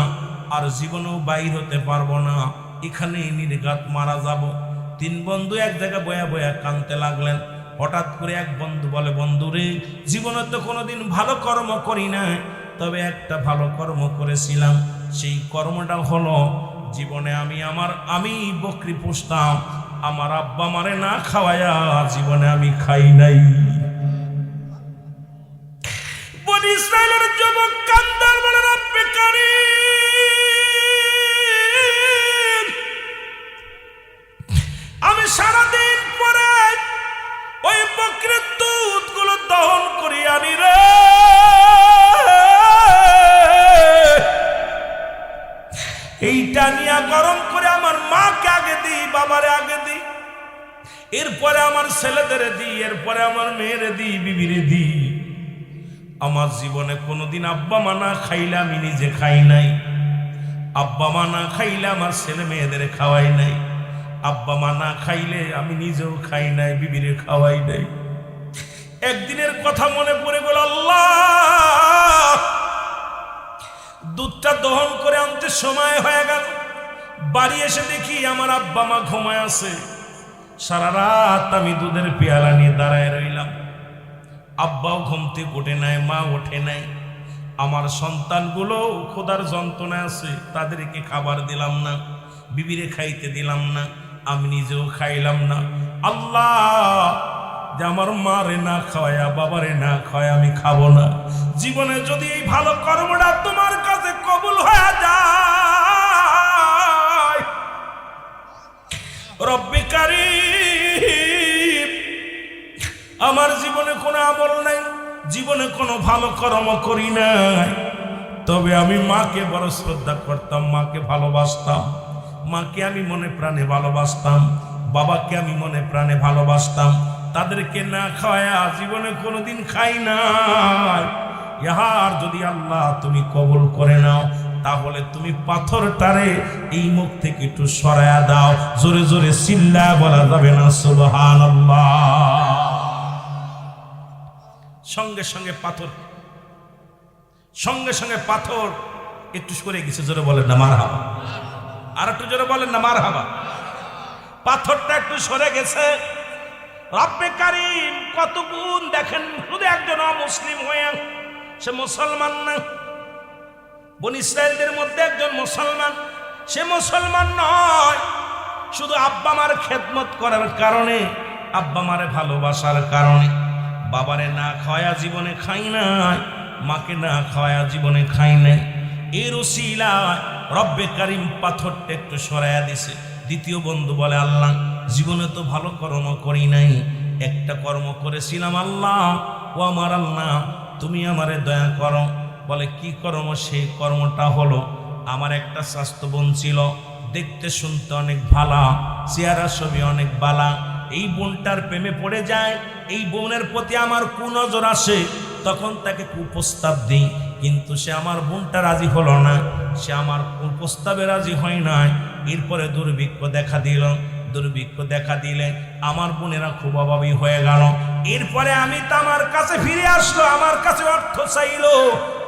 আর জীবনেও বাইর হতে পারবো না, এখানে নির্ঘাত মারা যাব। 3 বন্ধু এক জায়গায় বয়া বয়া কাঁদতে লাগলেন। হঠাৎ করে এক বন্ধু বলে, বন্ধু রে, জীবনে তো কোনোদিন ভালো কর্ম করি না, তবে একটা ভালো কর্ম করেছিলাম। সেই কর্মটা হলো, জীবনে আমি বকরি পুষতাম, আমার আব্বা মারে না খাওয়ায়া জীবনে আমি খাই নাই। বনী ইসরাইলের যুবক কান্দার বলে, রব্বে কারীম, আমি সারাদিন পরে ওই বকরির দুধগুলো দহন করি আনি রে, এইটা নিয়ে গরম করে আমার মাকে আগে দিই, বাবারে আগে দিই, এরপরে আমার ছেলেদের দিই, এরপরে আমার মেয়েরে দিই, বিবিরে দিই। আমার জীবনে কোনোদিন আব্বা মা না খাইলে আমি নিজে খাই নাই, আব্বা মা না খাইলে আমার ছেলে মেয়েদের খাওয়াই নাই, আব্বা মা না খাইলে আমি নিজেও খাই নাই, বিবিরে খাওয়াই নাই। একদিনের কথা মনে পড়ে গেল, আল্লাহ, দুধটা দহন করে আনতে সময় হয়ে গেল। বাড়ি এসে দেখি আমার আব্বা মা ঘুমায় আছে। সারা রাত আমি দুধের পেয়ালা নিয়ে দাঁড়ায় রইলাম, আব্বাও ঘুম থেকে ওঠে নাই, মা ওঠে নাই। আমার সন্তানগুলো খোদার যন্ত্রণায় আছে, তাদেরকে খাবার দিলাম না, বিবিরে খাইতে দিলাম না, আমি নিজেও খাইলাম না। আল্লাহ, যে আমার মারে না খাওয়ায়া, বাবারে না খাওয়ায় আমি খাবো না। জীবনে যদি এই ভালো কর্মটা তোমার কাছে কবুল হয়ে যায়, রব্বে কারীম, আমার জীবনে কোনো আমল নাই, জীবনে কোনো ভালো কর্ম করি নাই, তবে আমি মাকে বড় শ্রদ্ধা করতাম, মাকে ভালোবাসতাম, মাকে আমি মনে প্রাণে ভালোবাসতাম, বাবাকে আমি মনে প্রাণে ভালোবাসতাম। তাদেরকে না খাওয়া জীবনে কোনোদিন খাই নাই। ইহার যদি আল্লাহ তুমি কবুল করে নাও, তাহলে তুমি পাথরটারে এই মুখ থেকে একটু সরায়া দাও। জোরে জোরে চিল্লা বলা যাবে না সুবহানাল্লাহ। সঙ্গে সঙ্গে পাথর একটু সরে গেছে। জোরে বলেন না মারহাবা। আর একটু জোরে বলেন না মারহাবা। পাথরটা একটু সরে গেছে। রব্বে কারীম কত গুণ দেখেন। শুধু একজন অমুসলিম হয়ে সে মুসলমান না, বনি ইসরায়েলদের মধ্যে একজন মুসলমান, সে মুসলমান নয়, শুধু আব্বা মার খেদমত করার কারণে, আব্বা মারে ভালোবাসার কারণে বাবারে না খাওয়া জীবনে খাই নাই, মাকে না খাওয়া জীবনে খাই নাই। এর উসিলায় রব্বে কারীম পাথরটা একটু সরাইয়া দিছে। দ্বিতীয় বন্ধু বলে, আল্লাহ জীবনে তো ভালো কর্ম করি নাই, একটা কর্ম করেছিলাম আল্লাহ, ও আমার আল্লাহ তুমি আমারে দয়া করো। বলে কি কর্ম? সেই কর্মটা হলো আমার একটা স্বাস্থ্য বোন ছিল, দেখতে শুনতে অনেক ভালা, চেহারা ছবি অনেক বালা। এই বোনটার প্রেমে পড়ে যায়, এই বোনের প্রতি আমার কুনজর আসে, তখন তাকে কুপ্রস্তাব দিই, কিন্তু সে আমার বোনটা রাজি হলো না, সে আমার প্রস্তাবে রাজি হয় নাই। এরপরে দুর্ভিক্ষ দেখা দিলে আমার বোনেরা খুব অভাবী হয়ে গেল। এরপরে আমি আমার কাছে ফিরে আসলো, আমার কাছে অর্থ চাইলো,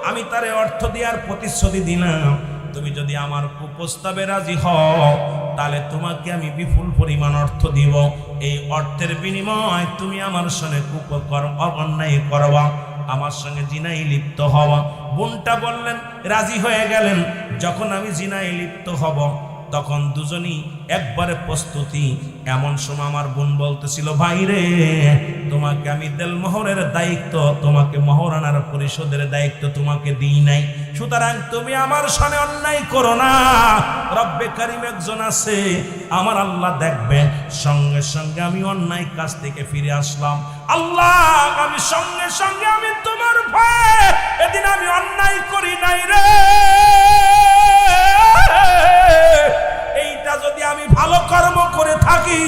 আমি তারে অর্থ দেওয়ার প্রতিশ্রুতি দিলাম, তুমি যদি আমার কুপ্রস্তাবে রাজি হও তাহলে তোমাকে আমি বিপুল পরিমাণ অর্থ দিব, এই অর্থের বিনিময় তুমি আমার সঙ্গে অন্যায় করবা, আমার সঙ্গে জিনায় লিপ্ত হওয়া। বোনটা বললেন, রাজি হয়ে গেলেন। যখন আমি জিনায় লিপ্ত হব তখন দুজনই একবারে প্রস্তুতি। এমন সময় আমার বোন বলতেছিল, ভাই রে তোমাকে আমি দেলমোহরের দায়িত্ব, তোমাকে মহারানার পরিশোধের দায়িত্ব তোমাকে দিই নাই, সুতরাং তুমি আমার সামনে অন্যায় করো না। রব্বে কারীম একজন আছে, আমার আল্লাহ দেখবেন। সঙ্গে সঙ্গে আমি অন্যায় কাজ থেকে ফিরে আসলাম। আল্লাহ আমি সঙ্গে সঙ্গে আমি তোমার ভয়ে এদিন আমি অন্যায় করি নাই রে, এইটা যদি আমি ভালো কর্ম করে থাকি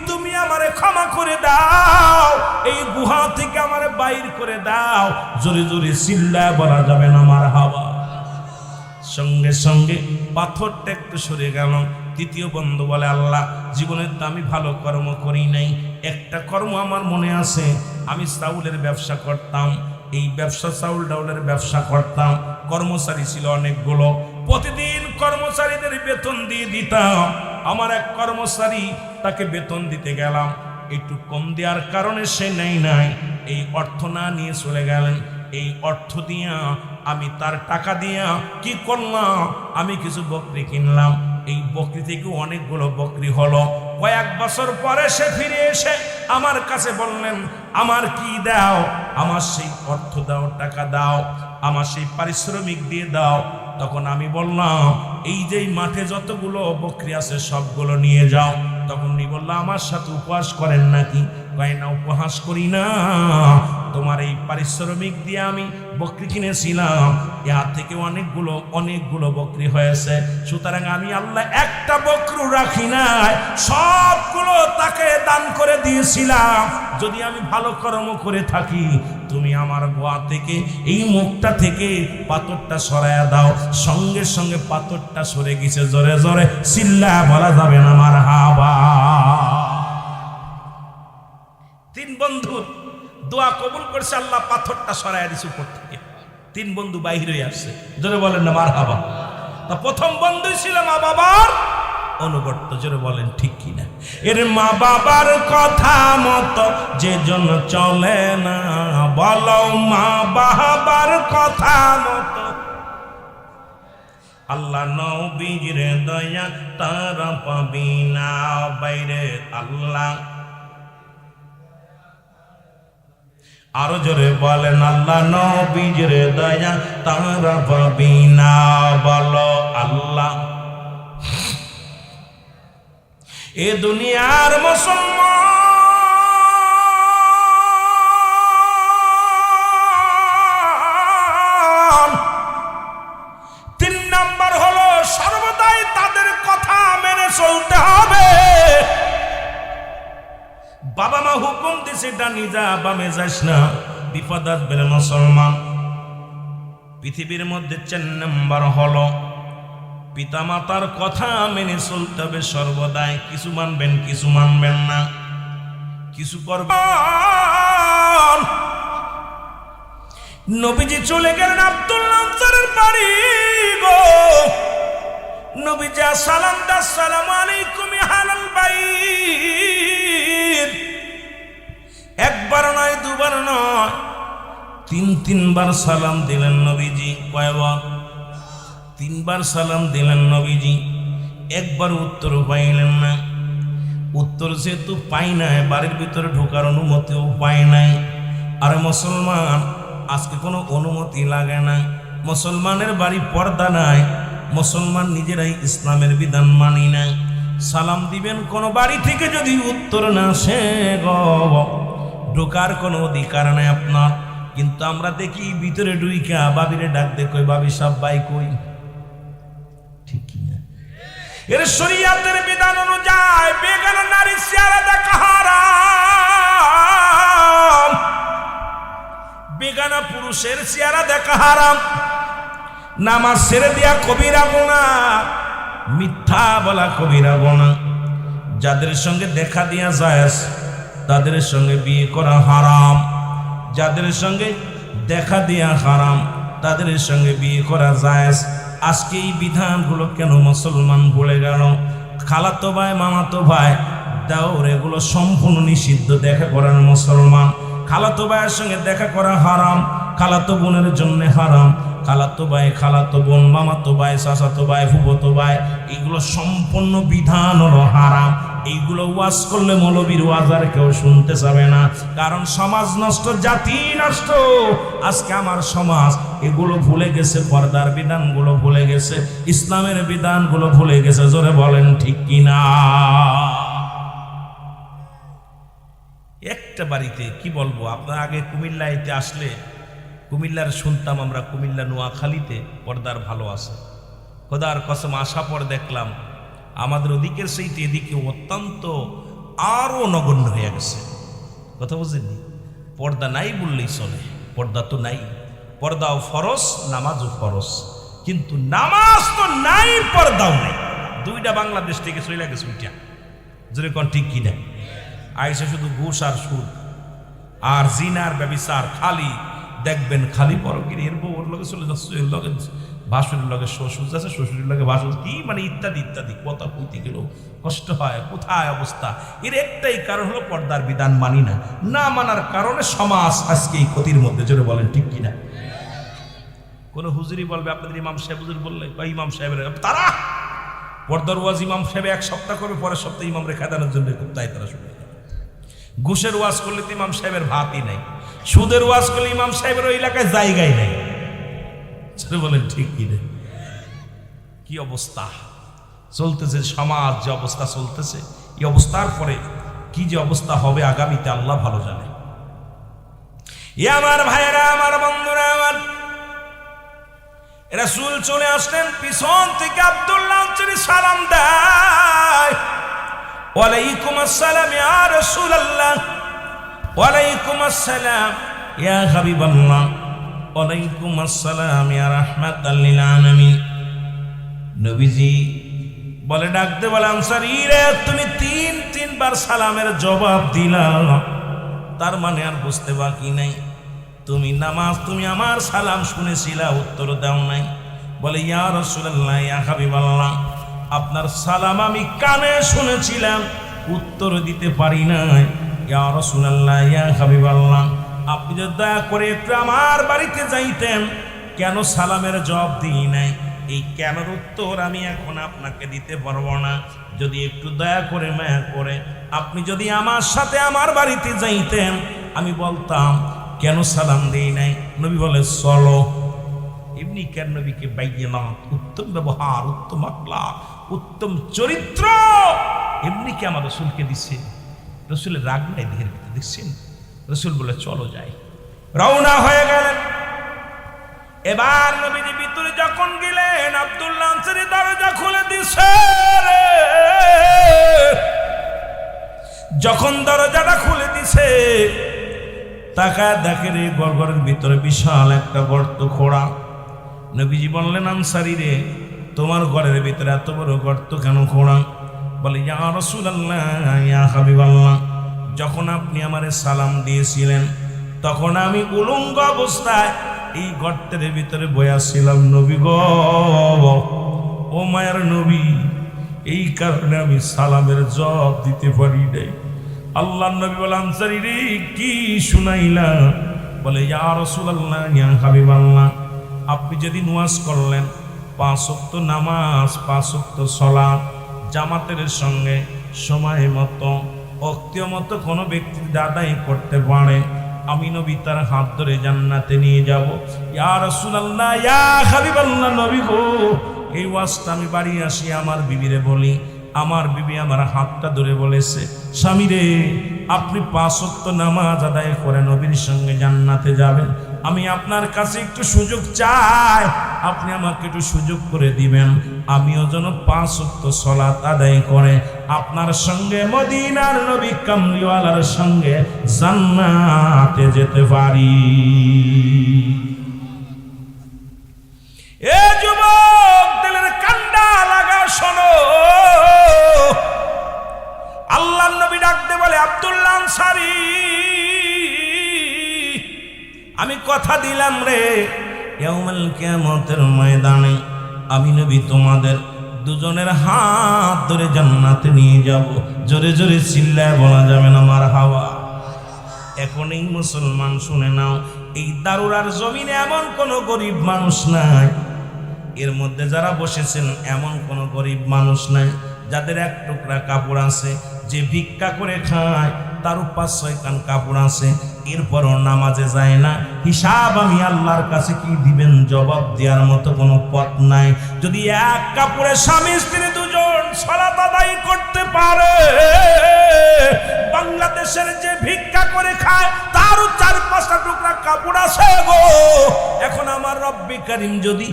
তুমি আমারে ক্ষমা করে দাও, এই গুহা থেকে আমারে বাইর করে দাও। জোরে জোরে চিল্লায় বলা যাবে না মারহাবা। সঙ্গে সঙ্গে পাথরটা একটু সরে গেল। তৃতীয় বন্ধু বলে, আল্লাহ জীবনে তো আমি ভালো কর্ম করি নাই, একটা কর্ম আমার মনে আছে, আমি চাউলের ব্যবসা করতাম, এই ব্যবসা চাউল ডাউলের ব্যবসা করতাম, কর্মচারী ছিল অনেকগুলো, প্রতিদিন কর্মচারীদের বেতন দিয়ে দিতাম। আমার এক কর্মচারী, তাকে বেতন দিতে গেলাম, একটু কম দেওয়ার কারণে সে নেই নাই, এই অর্থ না নিয়ে চলে গেলেন। এই অর্থ দিয়া আমি তার টাকা দিয়া কি করলাম, আমি কিছু বকরি কিনলাম, এই বকরি থেকে অনেকগুলো বকরি হলো। কয়েক বছর পরে সে ফিরে এসে আমার কাছে বললেন, আমার কি দাও, আমার সেই অর্থ দাও, টাকা দাও, আমার সেই পারিশ্রমিক দিয়ে দাও। তখন আমি বললাম, এই যে মাঠে যতগুলো বকরি আছে সবগুলো নিয়ে যাও। তখন উনি বলল, আমার সাথে উপহাস করেন নাকি? কয় না, উপহাস করি না, তোমার এই পারিশ্রমিক দিয়ে আমি বকরি কিনেছিলাম, ইহার থেকে অনেকগুলো বকরি হয়েছে, সুতরাং আমি আল্লাহ একটা বকরু রাখি নাই, সবগুলো তাকে দান করে দিয়েছিলাম। যদি আমি ভালো কর্ম করে থাকি তুমি আমার গোয়া থেকে এই মুখটা থেকে পাথরটা সরাইয়া দাও। সঙ্গে সঙ্গে পাথরটা সরে গেছে। জোরে জোরে চিল্লা বলা যাবে না মারহাবা। তিন বন্ধু দোয়া কবুল করছে, আল্লাহ পাথরটা সরাইয়া দিছে উপর থেকে। তিন বন্ধু বাইরে হয়ে আসছে। জোরে বলেন না মারহাবা। তা প্রথম বন্ধু ছিল মা বাবার অনুগত্য। জোরে বলেন ঠিক কিনা? এর মা বাবার কথা মতো যে জন চলে না, বলো মা বাবার কথা মতো আল্লাহ নবীর দয়া তারা পাবি না। বাইরে আল্লাহ আরো জোরে বলেন, আল্লাহ নবীর দয়া তারা পাবি না, বলো আল্লাহ। এ দুনিয়ার মুসলমান বাবা মা হুকুম দিছে ডানি যা বামে যাস না, বিপদ আসবে না। মুসলমান পৃথিবীর মধ্যে 4 নম্বর হলো পিতা মাতার কথা মেনে চলতে হবে সর্বদাই। কিছু মানবেন, কিছু মানবেন না, কিছু করবেন। নবীজি চলে গেলেন আব্দুল্লাহ আনসারীর বাড়ি গো। নবীজি সালাম দা, আসসালামু আলাইকুম আহলাল বাইত। একবার নয়, দুবার নয়, 3বার সালাম দিলেন নবীজি। কয়বার? 3বার সালাম দিলেন নবীজি। একবার উত্তর পাইলেন না। উত্তর যেহেতু পাই নাই, বাড়ির ভিতরে ঢোকার অনুমতিও পাই নাই। আর মুসলমান আজকে কোনো অনুমতি লাগে না। মুসলমানের বাড়ি পর্দা নাই, মুসলমান নিজেরাই ইসলামের বিধান মানি না। সালাম দিবেন কোন বাড়ি থেকে যদি উত্তর না আসে গো, ঢোকার কোনো অধিকার নাই আপনার। কিন্তু আমরা দেখি ভিতরে ঢুইকা বাবিরে ডাক দে, কই বাবি সব বাই কই, ঠিক কি না? এর শরীয়তের বিধান অনুযায়ী বেগানা নারী চেহারা দেখা হারাম, বেগানা পুরুষের চেহারা দেখা হারাম। নামাজ ছেড়ে দিয়া কবিরা গুনাহ, মিথ্যা বলা কবিরা গুনাহ। যাদের সঙ্গে দেখা দিয়া জায়েজ, তাদের সঙ্গে বিয়ে করা হারাম। যাদের সঙ্গে দেখা দিয়া হারাম, তাদের সঙ্গে বিয়ে করা জায়েজ। আজকে এই বিধানগুলো কেন মুসলমান ভুলে গেল? খালাতো ভাই, মামাতো ভাই, দাওর এগুলো সম্পূর্ণ নিষিদ্ধ দেখা করার। মুসলমান খালাতো ভাইয়ের সঙ্গে দেখা করা হারাম, খালাতো বোনের জন্য হারাম। খালাতো ভাই, খালাতো বোন, মামাতো ভাই, চাচাতো ভাই, ফুফাতো ভাই, এগুলো সম্পূর্ণ বিধান হলো হারাম। এইগুলো ওয়াজ করলে মৌলবীর ওয়াজ আর কেউ শুনতে চাবে না, কারণ সমাজ নষ্ট, জাতি নষ্ট। আজকে আমার সমাজ এগুলো ভুলে গেছে, পর্দার বিধানগুলো ভুলে গেছে, ইসলামের বিধানগুলো ভুলে গেছে। জোরে বলেন ঠিক কিনা? একটা বাড়িতে কি বলবো, আপনার আগে কুমিল্লাতে আসলে কুমিল্লার শুনতাম আমরা, কুমিল্লা নোয়াখালীতে পর্দার ভালো আছে। খোদার কসম আসা পর দেখলাম আমাদের ওদিকের সেইটি এদিকে অত্যন্ত আরও নগণ্য হয়ে গেছে। কথা বুঝেননি? পর্দা নাই বললেই চলে, পর্দা তো নাই। পর্দাও ফরজ, নামাজও ফরজ, কিন্তু নামাজ তো নাই, পর্দাও নাই। দুইটা বাংলাদেশ থেকে চলে গেছে ওইটা। যদি কোন ঠিক কিনা? আইসে শুধু ঘুষ আর সুদ আর জিনার ব্যবিচার, খালি দেখবেন খালি পরকির। এর বউ ওর লগে চলে যাচ্ছে, এর লগে ভাসুরের লগে শ্বশুর যাচ্ছে, শ্বশুরের লগে ভাসুর, কি মানে ইত্যাদি ইত্যাদি কথা কইতে গেল কষ্ট হয়। কোথায় অবস্থা? এর একটাই কারণ হলো পর্দার বিধান মানি না। না মানার কারণে সমাজ আজকে এই ক্ষতির মধ্যে। জোরে বলেন ঠিক কিনা? কোন হুজুরি বলবে আপনাদের ইমাম সাহেব হুজুর বললে বা ইমাম সাহেবের তারা পর্দার ওয়াজ ইমাম সাহেব 1 সপ্তাহ করবে, পরের সপ্তাহে ইমাম রেখা দেওয়ার জন্য খুব তাই তারা শুনে। ঘুষের ওয়াজ করলে তো ইমাম সাহেবের ভাতই নাই, সুদের ওয়াজ করলে ইমাম সাহেবের ওই এলাকায় জায়গায় নাই। বলেন ঠিক কি রে? কি অবস্থা চলতেছে সমাজ, যে অবস্থা চলতেছে, এই অবস্থার পরে কি যে অবস্থা হবে আগামীতে আল্লাহ ভালো জানে। এ আমার ভাইয়েরা, আমার বন্ধুরা, আমার রাসূল চলে আসলেন, পিছন থেকে আব্দুল্লাহ আনসারী সালাম দেয়, ওয়ালাইকুম আসসালাম ইয়া রাসূলুল্লাহ, ওয়ালাইকুম আসসালাম ইয়া হাবিবাল্লাহ, ওয়ালাইকুম আসসালাম ইয়া রাহমাতাল লিল আলামিন। নবীজি বলে ডাকতে বলে, আনসারী রে, তুমি 3বার সালামের জবাব দিলা, তার মানে আর বুঝতে বাকি নাই তুমি নামাজ, তুমি আমার সালাম শুনেছিলা, উত্তর দাও নাই। বলে ইয়া রাসূলুল্লাহ, ইয়া হাবিবাল্লাহ, আপনার সালাম আমি কানে শুনেছিলাম, উত্তর দিতে পারি নাই। ইয়া রাসূলুল্লাহ, ইয়া হাবিবাল্লাহ, আপনি যদি দয়া করে একটু আমার বাড়িতে যাইতেন, কেন সালামের জবাব দিই নাই, এই কেনর উত্তর আমি এখন আপনাকে দিতে পারবো না। যদি একটু দয়া করে মায়া করে আপনি যদি আমার সাথে আমার বাড়িতে যাইতেন, আমি বলতাম কেন সালাম দেই নাই। নবী বলে চলো। এমনি কেন নবীকে বাইয়িনাত, উত্তম ব্যবহার, উত্তম আখলাক, উত্তম চরিত্র, এমনি কি আমার রাসূলকে দিচ্ছে। রাসূলের রাগ নাই দেহের ভিতরে, দেখছেন? রাসূল বলে চলো যাই, রওনা হয়ে গেলেন। এবার নবীজি ভিতরে যখন গেলেন, আব্দুল্লাহ আনসারী দরজা খুলে দিছে। যখন দরজাটা খুলে দিছে তাকায় দেখে রে ঘরের ভিতরে বিশাল একটা গর্ত খোঁড়া। নবীজি বললেন, আনসারী রে, তোমার ঘরের ভিতরে এত বড় গর্ত কেন খোঁড়া? বলে, ইয়া রাসূলুল্লাহ, ইয়া হাবিবাল্লাহ, যখন আপনি আমারে সালাম দিয়েছিলেন তখন আমি উলঙ্গ অবস্থায় এই গর্তের ভিতরে বয়াছিলাম নবী গো, ও মায়ার নবী, এই কারণে আমি সালামের জবাব দিতে পারি নাই। আল্লাহ নবী বলে, আনসারী রে, কি শুনাইলা? বলে, ইয়া রাসূলুল্লাহ, ইয়া হাবিবাল্লাহ, আপনি যেদিন ওয়াজ করলেন 5 ওয়াক্ত নামাজ, 5 ওয়াক্ত সালাত জামাতের সঙ্গে সময় মতো অক্তীয় মতো কোনো ব্যক্তি আদায় করতে পারে, আমি নবী তার হাত ধরে জান্নাতে নিয়ে যাব। ইয়া রাসূলুল্লাহ, ইয়া হাবিবাল্লাহ, নবী গো, এই ওয়াজটা আমি বাড়ি আসি আমার বিবিরে বলি, আমার বিবি আমার হাতটা ধরে বলেছে, স্বামী রে, আপনি 5 ওয়াক্ত নামাজ আদায় করে নবীর সঙ্গে জান্নাতে যাবেন। আমি আপনার কাছে একটু সুযোগ চাই, আপনি আমাকে একটু সুযোগ করে দিবেন, আমিও যেন 5 ওয়াক্ত সালাত আদায় করে আপনার সঙ্গে মদিনার নবী কামলিওয়ালার সঙ্গে জান্নাতে যেতে পারি। এ যুবক, দিলের কান্ডা লাগা শোনো। আল্লাহর নবী ডাকতে বলে, আব্দুল্লাহ আনসারী, আমি কথা দিলাম রে, ইয়াউমুল কিয়ামতের ময়দানে আমি নবী তোমাদের দুজনের হাত ধরে জান্নাতে নিয়ে যাব। জোরে জোরে চিল্লায় বলা যাবে না মারহাবা। এখন এই মুসলমান শুনে নাও, এই দারুরার জমিনে এমন কোনো গরিব মানুষ নাই, এর মধ্যে যারা বসেছেন এমন কোনো গরিব মানুষ নাই যাদের এক টুকরা কাপড় আছে, যে ভিক্ষা করে খায় তারও 5-6 কান কাপড় আছে, এরপরও নামাজে যায় না। হিসাব আমি আল্লাহর কাছে কি দিবেন, জবাব দেওয়ার মতো কোনো পথ নাই। যদি এক কাপড়ে স্বামী স্ত্রী দুজন সালাত আদায় করতে পারে, বাংলাদেশের যে ভিক্ষা করে খায় তারও 4-5টা টুকরা কাপড় আছে গো। এখন আমার রব্বি কারীম যদি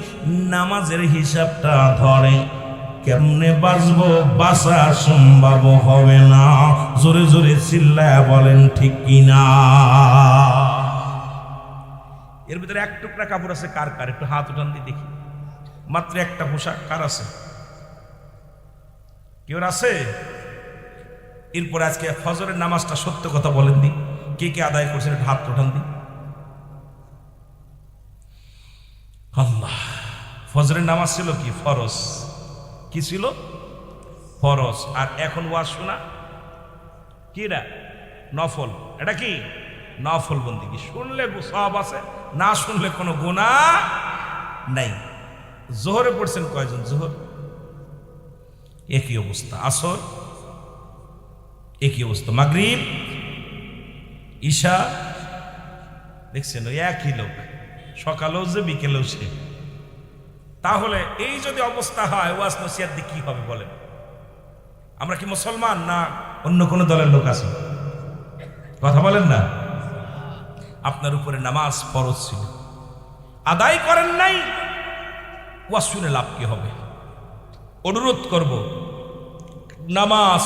নামাজের হিসাবটা ধরে, কেমনে বাঁচবো? বাঁচা সম্ভব হবে না। জোরে জোরে চিল্লায় বলেন ঠিক কিনা? এর ভিতরে এক টুকরা কাপড় আছে কার কার? একটু হাত উঠান দিয়ে দেখি। মাত্র একটা পোশাক কার আছে? কেউ আছে? এরপর আজকে ফজরের নামাজটা সত্য কথা বলেন দি, কে কে আদায় করছেন? হাত উঠান দি। আল্লাহ, ফজরের নামাজ ছিল কি? ফরজ। কি ছিল? ফরজ। আর এখন ওয়াজ শোনা কি? এটা নফল। এটা কি? নফল বন্দেগী। শুনলে সওয়াব আছে, না শুনলে কোনো গুনাহ নাই। জোহরে পড়ছেন কয়জন? জোহর একই অবস্থা, আসর একই অবস্থা, মাগরিব, ঈশা দেখছেন একই লোক, সকালেও যে বিকেলেও সে। তাহলে এই যদি অবস্থা হয়, ওয়াজ নসিহত দিয়ে কি হবে বলেন? আমরা কি মুসলমান না অন্য কোনো দলের লোক আছে? কথা বলেন না। আপনার উপরে নামাজ ফরজ ছিল, আদায় করেন নাই, ওয়াজ শুনে লাভ কি হবে? অনুরোধ করব, নামাজ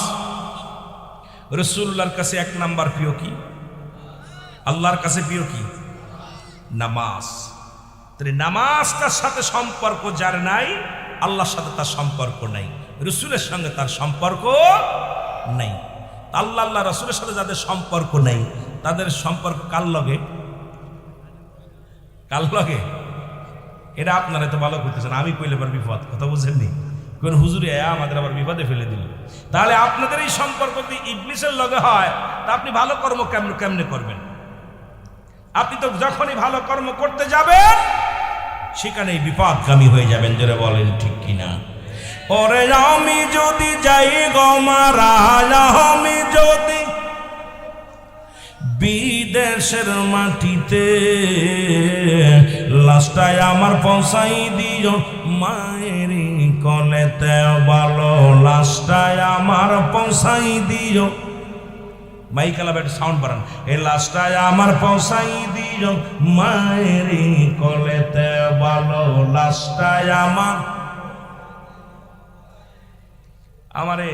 রাসূলুল্লাহর কাছে 1 নাম্বার প্রিয় কি? আল্লাহর কাছে প্রিয় কি? নামাজ। তাহলে নামাজটার সাথে সম্পর্ক যার নাই, আল্লাহর সাথে তার সম্পর্ক নাই, রাসূলের সঙ্গে তার সম্পর্ক নাই। আল্লাহ রাসূলের সাথে যাদের সম্পর্ক নাই, তাদের সম্পর্ক কার লগে? কার লগে? এটা আপনারা তো ভালো করতেছেন, আমি কইলে আবার বিপদ। কথা বুঝেননি? কোন হুজুরে আমাদের আবার বিপদে ফেলে দিল। তাহলে আপনাদের এই সম্পর্ক যদি ইবলিসের লগে হয়, তা আপনি ভালো কর্ম কেমনে করবেন? আপনি তো যখনই ভালো কর্ম করতে যাবেন সেখানেই বিপদগামী হয়ে যাবেন। যারা বলেন ঠিক কিনা? ওরে আমি যদি যাই গো মারা, আমি যদি বিদেশের মাটিতে, লাস্টায় আমার পৌঁছাই দিও মায়ের কলেতে ভালো, লাস্টায় আমার পৌঁছাই দিও। মাইকালা বেটা সাউন্ড বাড়ান। এই লাস্টায় আমার পৌঁছাই দিও মায়ের কলেতে ভালো, লাস্টায় আমারে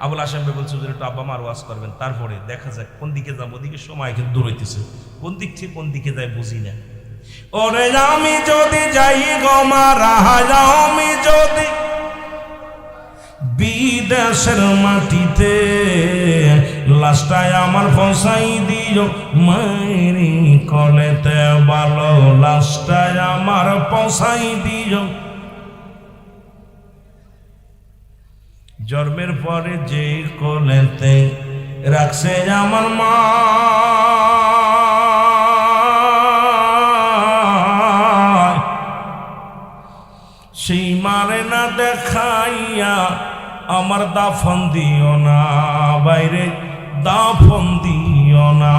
আবুল হাসেম ভাই বলছে যে একটু আব্বা মার ওয়াজ করবেন, তারপরে দেখা যাক কোন দিকে যাবো, ওদিকে সময় কিন্তু দূর হইতেছে, কোন দিক থেকে কোন দিকে যায় বুঝি না। ওরে আমি যদি যাই গো মারা, আমি যদি বিদেশের মাটিতে, লাশটায় আমার পৌঁছাই দিও মায়েরি কলেতে, ভালো লাশটায় আমার পৌঁছাই দিও। জন্মের পরে যে কোলেতে রাখছে আমার মা, সেই মারে না দেখাইয়া আমার দাফন দিও না, বাইরে দাফন দিও না।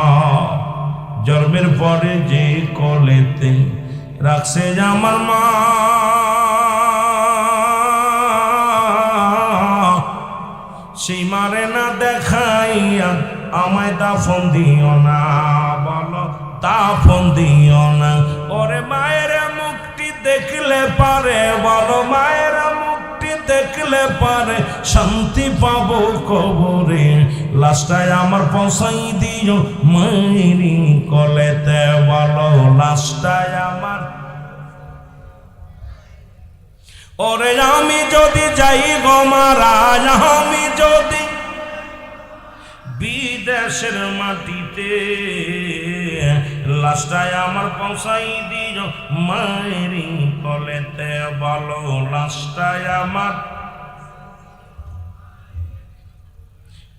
জন্মের পরে যে কোলেতে রাখছে আমার মা, সেই মারে না দেখাইয়া আমায় দাফন দিও না, বলো দাফন দিও না। ওরে মায়ের মুখটি দেখলে পারে, বলো মায়ের মুখটি দেখলে পারে শান্তি পাবো কবরে, লাশটায় আমার পৌঁছাই দিও মায়েরি কলেতে, বলো লাশটায় আমার। ওরে আমি যদি যাই গো মারা, আমি যদি বিদেশের মাটিতে, লাশটায় আমার পৌঁছাই দিও মায়েরি কলেতে, বলো লাশটায় আমার।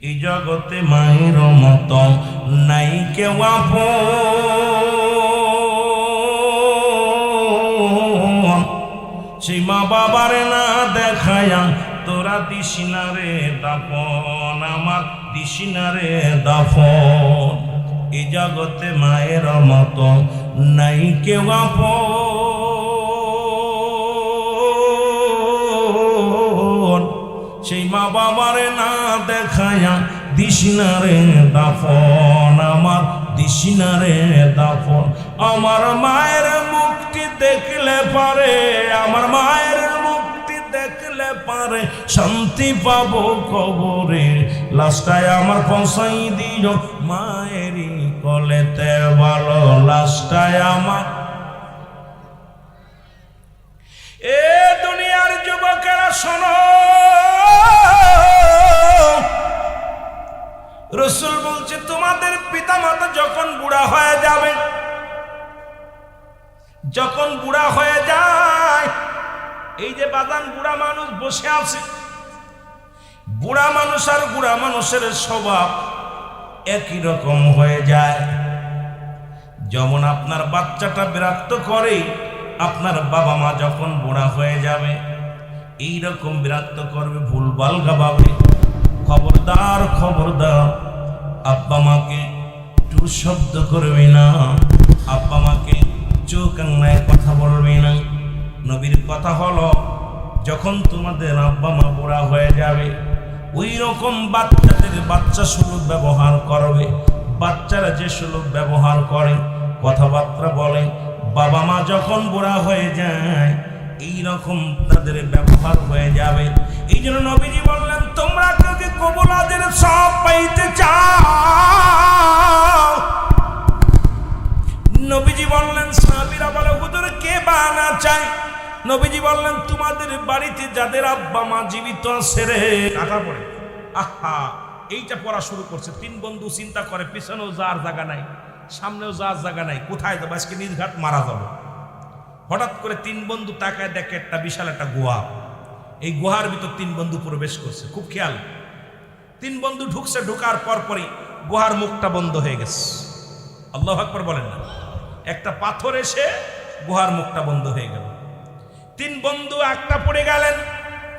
এই জগতে মায়ের মতো নাই কেউ আপন, সেই মা বাবারে না দেখায়া তোরা দিসিনা রে দাফন, আমার দিসিনা রে দাফন। এই জগতে মায়ের মতো নাই কেউ আপন, সেই মা বাবারে না দেখায়া দিসিনা রে দাফন, আমার দিসিনা রে দাফন। আমার মায়ের মুখটি দেখলে পারে, আমার মায়ের মুখটি দেখলে পারে শান্তি পাবো কবরে, লাশটায় আমার পৌঁছাই দিও মায়েরি কলেতে, ভালো লাশটায় আমার। এ দুনিয়ার যুবকেরা শোনো, রাসূল বলছে তোমাদের পিতামাতা যখন বুড়া হয়ে যাবে, যখন বুড়া হয়ে যায়, এই যে বাদান বুড়া মানুষ বসে আছে, বুড়া মানুষ আর বুড়া মানুষের স্বভাব একই রকম হয়ে যায়। যেমন আপনার বাচ্চাটা বিরক্ত করে, আপনার বাবা মা যখন বুড়া হয়ে যাবে এইরকম বিরক্ত করবে, ভুলভাল গাবে। খবরদার খবরদার, আব্বা মাকে একটু শব্দ করবে না, আব্বা মাকে চোখ আঙনায় কথা বলবে না। নবীর কথা হলো যখন তোমাদের আব্বা মা বুড়া হয়ে যাবে, ওই রকম বাচ্চাদের বাচ্চা সুলভ ব্যবহার করবে। বাচ্চারা যে সুলভ ব্যবহার করে, কথাবার্তা বলে, বাবা মা যখন বুড়া হয়ে যায় এইরকম তাদের ব্যবহার হয়ে যাবে। এই জন্য নবীজি বললেন তোমরা কেউ কি কবুল আজের সব পাইতে চাও? নবীজি বললেন, সাহাবীরা বলে হুজুর কে বা না চায়? নবীজি বললেন তোমাদের বাড়িতে যাদের আব্বা মা জীবিত আছে রে, কাটা পড়ে আহা এইটা পড়া শুরু করছে। তিন বন্ধু চিন্তা করে পিছনেও যাওয়ার জায়গা নাই, সামনেও যাওয়ার জায়গা নাই, কোথায় যাবো, আজকে নির্ঘাত মারা যাবো। হঠাৎ করে তিন বন্ধু তাকায় দেখে একটা বিশাল একটা গুহা, এই গুহার ভিতর তিন বন্ধু প্রবেশ করছে। খুব খেয়াল, তিন বন্ধু ঢুকছে, ঢুকার পরপরই গুহার মুখটা বন্ধ হয়ে গেছে। আল্লাহু আকবার বলেন না। একটা পাথর এসে গুহার মুখটা বন্ধ হয়ে গেল। তিন বন্ধু একটা পড়ে গেলেন।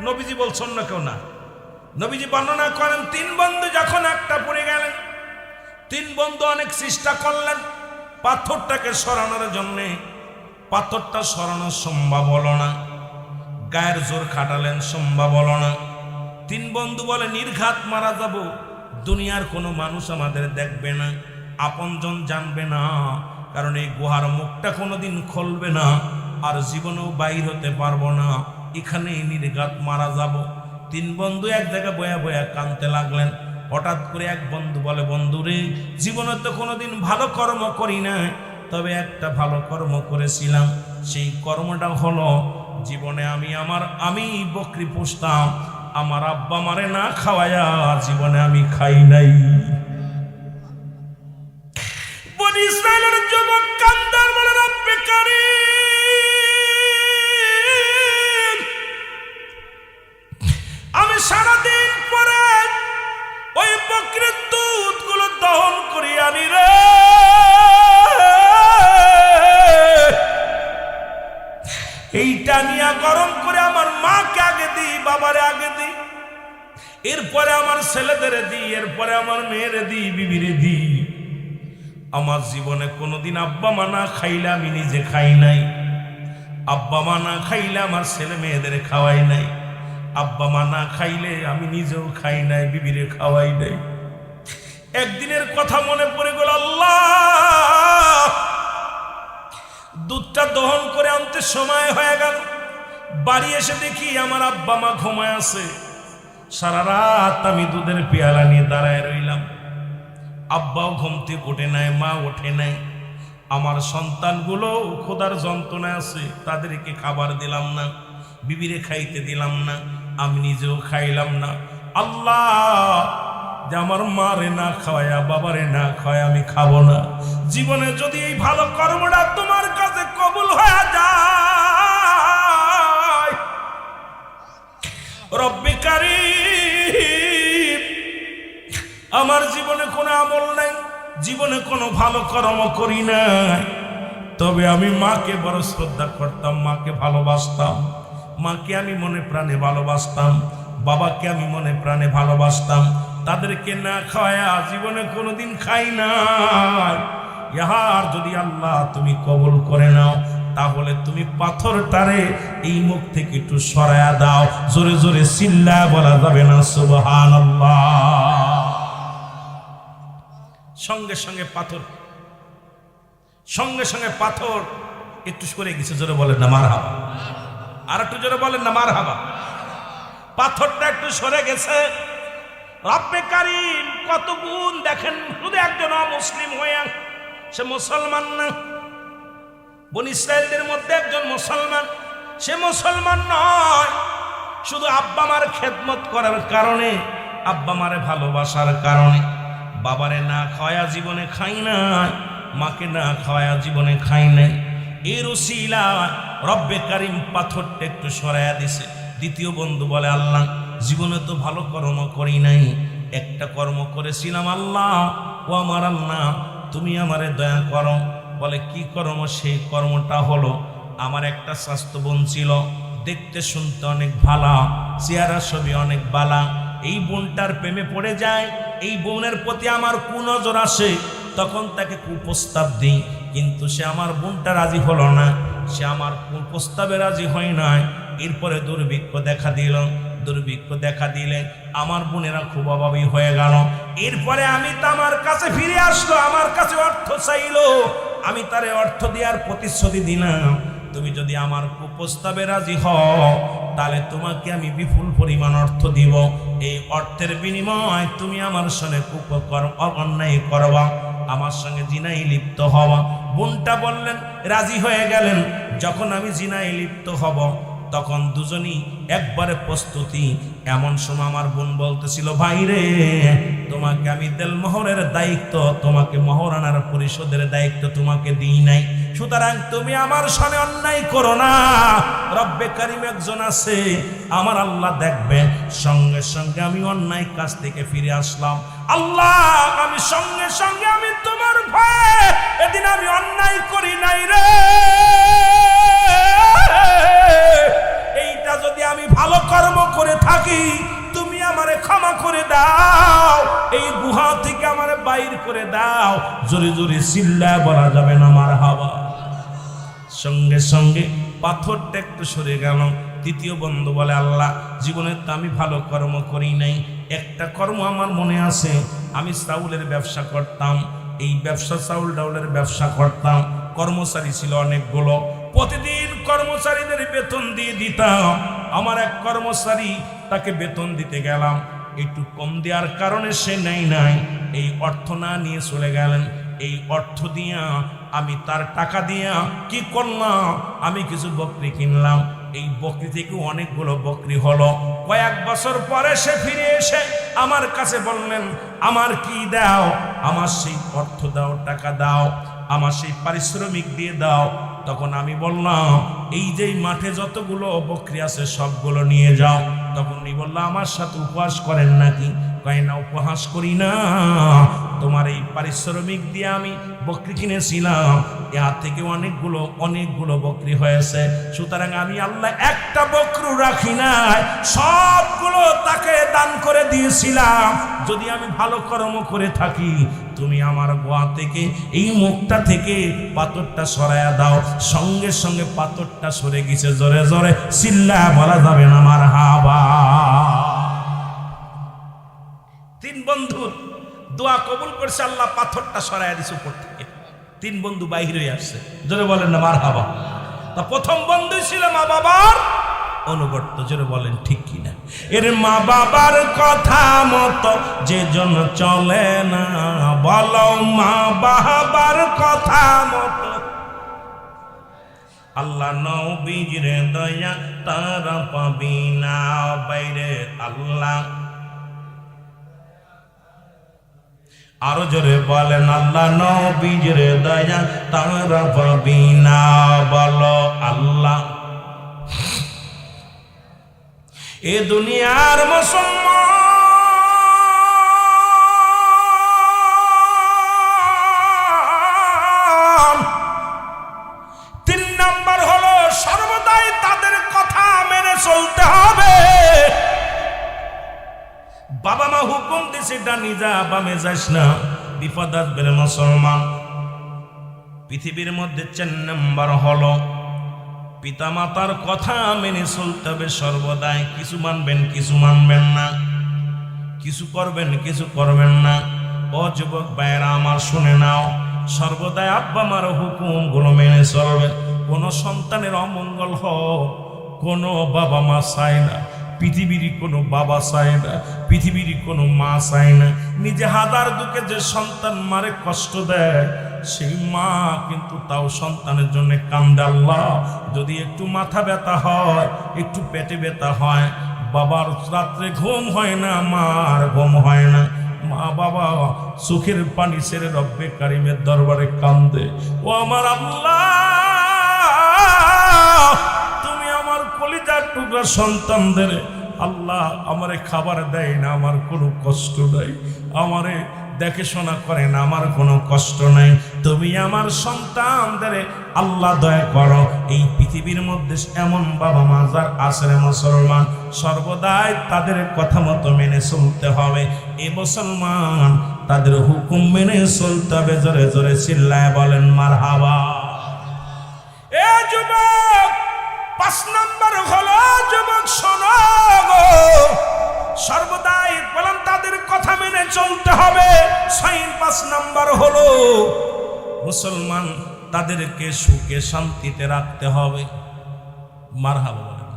নবীজি বলছেন না কেউ না, নবীজি বর্ণনা করেন তিন বন্ধু যখন একটা পড়ে গেলেন, তিন বন্ধু অনেক চেষ্টা করলেন পাথরটাকে সরানোর জন্য, পাথরটা সরানো সম্ভব হলো না। গায়ের জোর খাটালেন, সম্ভব হলো না। তিন বন্ধু বলে নির্ঘাত মারা যাব, দুনিয়ার কোনো মানুষ আমাদের দেখবে না, আপনজন জানবে না, কারণ এই গুহার মুখটা কোনোদিন খুলবে না, আর জীবনেও বাইর হতে পারবো না, এখানেই নির্ঘাত মারা যাব। তিন বন্ধু এক জায়গায় বয়া বয়া কাঁদতে লাগলেন। হঠাৎ করে এক বন্ধু বলে, বন্ধু রে, জীবনে তো কোনোদিন ভালো কর্ম করি না, তবে একটা ভালো কর্ম করেছিলাম। সেই কর্মটা হলো, জীবনে আমি বকরি পুষতাম, আমার আব্বা মারে না খাওয়ায়া জীবনে আমি খাই নাই। বনি ইসরাইলের যুবক কান্দার বলে, রব্বে কারীম, আমি সারাদিন পরে ওই বকরির দুধগুলো দহন করি আনি রে, এইটা নিয়ে গরম করে আমার মাকে আগে দিই, বাবারে আগে দিই, এরপরে আমার ছেলেদের দিই, এরপরে আমার মেয়েরে দিই, বিবিরে দিই। আমার জীবনে কোনোদিন আব্বা মা না খাইলে আমি নিজে খাই নাই, আব্বা মা না খাইলে আমার ছেলে মেয়েদের খাওয়াই নাই, আব্বা মা না খাইলে আমি নিজেও খাই নাই, বিবিরে খাওয়াই নাই। একদিনের কথা মনে পড়ে গেল, আল্লাহ, দুধটা দহন করে আনতে সময় হয়ে গেল। বাড়ি এসে দেখি আমার আব্বা মা ঘুমায় আছে। সারা রাত আমি দুধের পেয়ালা নিয়ে দাঁড়ায় রইলাম। আব্বাও ঘুম থেকে ওঠে নাই, মা ওঠে নাই। আমার সন্তানগুলো খোদার যন্ত্রণায় আছে, তাদেরকে খাবার দিলাম না, বিবিরে খাইতে দিলাম না, আমি নিজেও খাইলাম না। আল্লাহ, যে আমার মারে না খাওয়ায়া, বাবারে না খাওয়ায় আমি খাবো না। জীবনে যদি এই ভালো কর্মটা তোমার কাছে কবুল হয়ে যায়, রব্বে কারীম, আমার জীবনে কোনো আমল নাই, জীবনে কোনো ভালো কর্ম করি নাই, তবে আমি মাকে বড় শ্রদ্ধা করতাম, মাকে ভালোবাসতাম, মাকে আমি মনে প্রাণে ভালোবাসতাম, বাবাকে আমি মনে প্রাণে ভালোবাসতাম। তাদেরকে না খাওয়ায়া জীবনে কোনোদিন খাই নাই। ইহার যদি আল্লাহ তুমি কবুল করে নাও, তাহলে তুমি পাথরটারে এই মুখ থেকে একটু সরায়া দাও। জোরে জোরে চিল্লা বলা যাবে না সুবহানাল্লাহ। সঙ্গে সঙ্গে পাথর একটু সরে গেছে। জোরে বলেন না মারহাবা। আর একটু জোরে বলেন না মারহাবা। পাথরটা একটু সরে গেছে। রব্বে কারীম কত গুণ দেখেন। শুধু একজন অমুসলিম হয়ে, সে মুসলমান না, বনি ইসরাইলদের মধ্যে একজন মুসলমান, সে মুসলমান নয়, শুধু আব্বা মার খেদমত করার কারণে, আব্বা মারে ভালোবাসার কারণে বাবারে না খাওয়া জীবনে খাই নাই, মাকে না খাওয়া জীবনে খাই নাই। এর উসিলা রব্বে কারীম পাথরটা একটু সরাইয়া দিছে। দ্বিতীয় বন্ধু বলে, আল্লাহ, জীবনে তো ভালো কর্ম করি নাই, একটা কর্ম করেছিলাম, আল্লাহ ও আমার আল্লাহ, তুমি আমারে দয়া করো। বলে, কি কর্ম? সেই কর্মটা হলো, আমার একটা স্বাস্থ্য বোন ছিল, দেখতে শুনতে অনেক ভালো, চেহারা ছবি অনেক বালা। এই বোনটার প্রেমে পড়ে যায়, এই বোনের প্রতি আমার কুনজর আসে, তখন তাকে কুপ্রস্তাব দিই, কিন্তু সে আমার বোনটা রাজি হলো না, সে আমার কুপ্রস্তাবে রাজি হয় নাই। এরপরে দুর্ভিক্ষ দেখা দিলে আমার বোনেরা খুব অভাবী হয়ে গেল। এরপরে আমি তো আমার কাছে ফিরে আসলো, আমার কাছে অর্থ চাইলো, আমি তারে অর্থ দেওয়ার প্রতিশ্রুতি দিলাম, তুমি যদি আমার কুপ্রস্তাবে রাজি হও, তাহলে তোমাকে আমি বিপুল পরিমাণ অর্থ দিব। এই অর্থের বিনিময় তুমি আমার সঙ্গে অন্যায় করবা, আমার সঙ্গে জিনায় লিপ্ত হওয়া। বোনটা বললেন, রাজি হয়ে গেলেন। যখন আমি জিনায় লিপ্ত হব, তখন দুজনই একবারে প্রস্তুতি। এমন সময় আমার বোন বলতেছিল, ভাই রে, তোমাকে আমি দেলমোহরের দায়িত্ব, তোমাকে মহারানার পরিশোধের দায়িত্ব তোমাকে দিই নাই, সুতরাং তুমি আমার সামনে অন্যায় করো না। রব্বে কারীম একজন আছে, আমার আল্লাহ দেখবে। সঙ্গে সঙ্গে আমি অন্যায় কাজ থেকে ফিরে আসলাম। আল্লাহ, আমি সঙ্গে সঙ্গে আমি তোমার ভয়ে এদিন আমি অন্যায় করি নাই রে। এইটা যদি আমি ভালো কর্ম করে থাকি, তুমি আমারে ক্ষমা করে দাও, এই গুহা থেকে আমারে বাইর করে দাও। জোরে জোরে চিল্লা বলা যাবে না মারহাবা। সঙ্গে সঙ্গে পাথরটা একটু সরে গেল। তৃতীয় বন্ধু বলে, আল্লাহ, জীবনে তো আমি ভালো কর্ম করি নাই, একটা কর্ম আমার মনে আছে, আমি চাউলের ব্যবসা করতাম, এই ব্যবসা চাউল ডাউলের ব্যবসা করতাম, কর্মচারী ছিল অনেকগুলো, প্রতিদিন কর্মচারীদের বেতন দিয়ে দিতাম। আমার এক কর্মচারী তাকে বেতন দিতে গেলাম, একটু কম দেওয়ার কারণে সে নাই, এই অর্থ না নিয়ে চলে গেলেন। এই অর্থ দিয়া আমি তার টাকা দিয়া কি করলাম, আমি কিছু বকরি কিনলাম। এই বকরি থেকে অনেকগুলো বকরি হলো। কয়েক বছর পরে সে ফিরে এসে আমার কাছে বললেন, আমার কি দাও, আমার সেই অর্থ দাও, টাকা দাও, আমার সেই পারিশ্রমিক দিয়ে দাও। তখন আমি বললাম, এই যে মাঠে যতগুলো বকরি আছে সবগুলো নিয়ে যাও। তখন উনি বলল, আমার সাথে উপহাস করেন নাকি? কয় না, উপহাস করি না, তোমার এই পারিশ্রমিক দিয়ে আমি বকরি কিনেছিলাম, এর থেকে অনেকগুলো বকরি হয়েছে। সুতরাং আমি আল্লাহ একটা বকরু রাখি নাই, সবগুলো তাকে দান করে দিয়েছিলাম। যদি আমি ভালো কর্ম করে থাকি, তুমি আমার গোয়া থেকে এই মুখটা থেকে পাথরটা সরাইয়া দাও। সঙ্গে সঙ্গে পাথরটা সরে গেছে। জোরে জোরে চিল্লা বলা যাবে না মারহাবা। তিন বন্ধুর দোয়া কবুল করছে আল্লাহ, পাথরটা সরাইয়া দিছে উপর থেকে। তিন বন্ধু বাইরে আসছে। জোরে বলেন না মারহাবা। তা প্রথম বন্ধু ছিল মা বাবার অনুগত্য। জোরে বলেন ঠিক কিনা? এর মা বাবার কথা মতো যে জন চলে না, বলো মা বাবার কথা মতো। আল্লাহ নবীর দয়া তারা পাবি না, বাইরে আল্লাহ। আরো জোরে বলেন, আল্লাহ নবীর দয়া তারা পাবি না, বলো আল্লাহ। এ দুনিয়ার মুসলমান তিন নাম্বার হলো সর্বদাই তাদের কথা মেনে চলতে হবে। বাবা মা হুকুম দিছে ডানি যা, বামে যাস না, বিপদ আসবে রে মুসলমান। পৃথিবীর মধ্যে 4 নাম্বার হলো পিতা মাতার কথা মেনে চলতে হবে সর্বদাই। কিছু মানবেন, কিছু মানবেন না, কিছু করবেন, কিছু করবেন না। ও যুবক ভাইয়েরা আমার শুনে নাও, সর্বদাই আব্বা মার হুকুম গুলো মেনে চলবে। কোন সন্তানের অমঙ্গল হোক, কোনো বাবা মা চায় না, পৃথিবীর কোনো বাবা চায় না, পৃথিবীর কোনো মা চায় না। নিজে হাজার দুঃখে যে সন্তান মারে কষ্ট দেয়, সেই মা কিন্তু তাও সন্তানের জন্য কান্দে। আল্লাহ, যদি একটু মাথা ব্যথা হয়, একটু পেটে ব্যথা হয়, বাবার রাত্রে ঘুম হয় না, মার ঘুম হয় না, মা বাবা চোখের পানি ছেড়ে রব্বে কারিমের দরবারে কান্দে। ও আমার আল্লাহ, তুমি আমার কলিজার টুকরা সন্তানদের আল্লাহ আমারে খাবার দেয় না, আমার কোনো কষ্ট নাই, আমারে দেখে শোনা করে না, আমার কোনো কষ্ট নাই। তুমি আমার সন্তানদের আল্লাহ দয়া করো। এই পৃথিবীর মধ্যে এমন বাবা মা যার আসরে মুসলমান, সর্বদাই তাদের কথা মতো মেনে চলতে হবে। এই মুসলমান তাদের হুকুম মেনে চলতে হবে। জোরে জোরে চিল্লায় বলেন মারহাবা। এ যুবক, 5 নাম্বার হলো যুবক শোনো গো, সর্বদাই বলেন তাদের কথা মেনে চলতে হবে। 5 নাম্বার হলো মুসলমান তাদেরকে সুখে শান্তিতে রাখতে হবে। মারহাবা বলেন।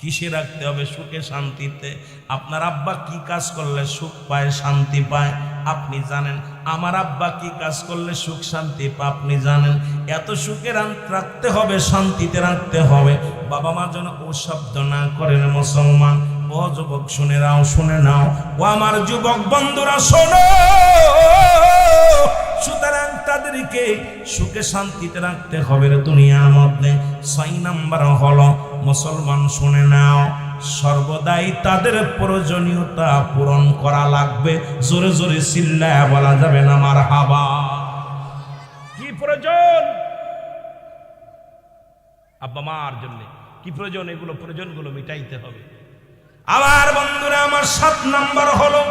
কিসে রাখতে হবে? সুখে শান্তিতে। আপনার আব্বা কি কাজ করলে সুখ পায়, শান্তি পায় আপনি জানেন? আমার আব্বা কি কাজ করলে সুখ শান্তি পায় আপনি জানেন? এত সুখে রাখতে হবে, শান্তিতে রাখতে হবে। বাবা মা যেন ও শব্দ না করেন মুসলমান। ও যুবক শুনে নাও, শুনে নাও, ও আমার যুবক বন্ধুরা শোনো। সুতরাং তাদেরকে সুখে শান্তিতে রাখতে হবে দুনিয়ার মধ্যে। 6 নাম্বার হলো মুসলমান শুনে নাও, সর্বদাই তাদের প্রয়োজনীয়তা পূরণ করা লাগবে। জোরে জোরে চিল্লায়া বলা যাবে না মারহাবা। কি প্রয়োজন? আব্বা মার জন্য কি প্রয়োজন? এগুলো প্রয়োজনগুলো মিটাইতে হবে। আমার বন্ধুরা আমার 7 নাম্বার হলো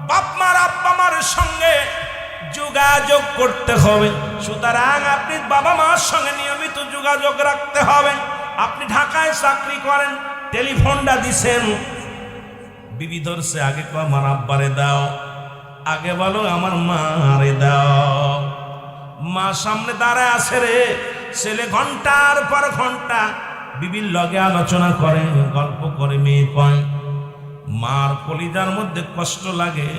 বাপ মার আব্বা মার সঙ্গে যোগাযোগ করতে হবে। সুতরাং আপনি বাবা মার সঙ্গে নিয়মিত যোগাযোগ রাখতে হবে। আপনি ঢাকায় চাকরি করেন, টেলিফোনটা দিছেন, বিবি ধরছে, আগে কো আমার আব্বারে দাও, আগে বলো আমার মারে দাও। মা সামনে দাঁড়ায় আছে রে, ছেলে ঘন্টার পর ঘন্টা বিবির লগে আলোচনা করে, গল্প করে মেয়ে কয় মার কলিজার মধ্যে কষ্ট লাগে,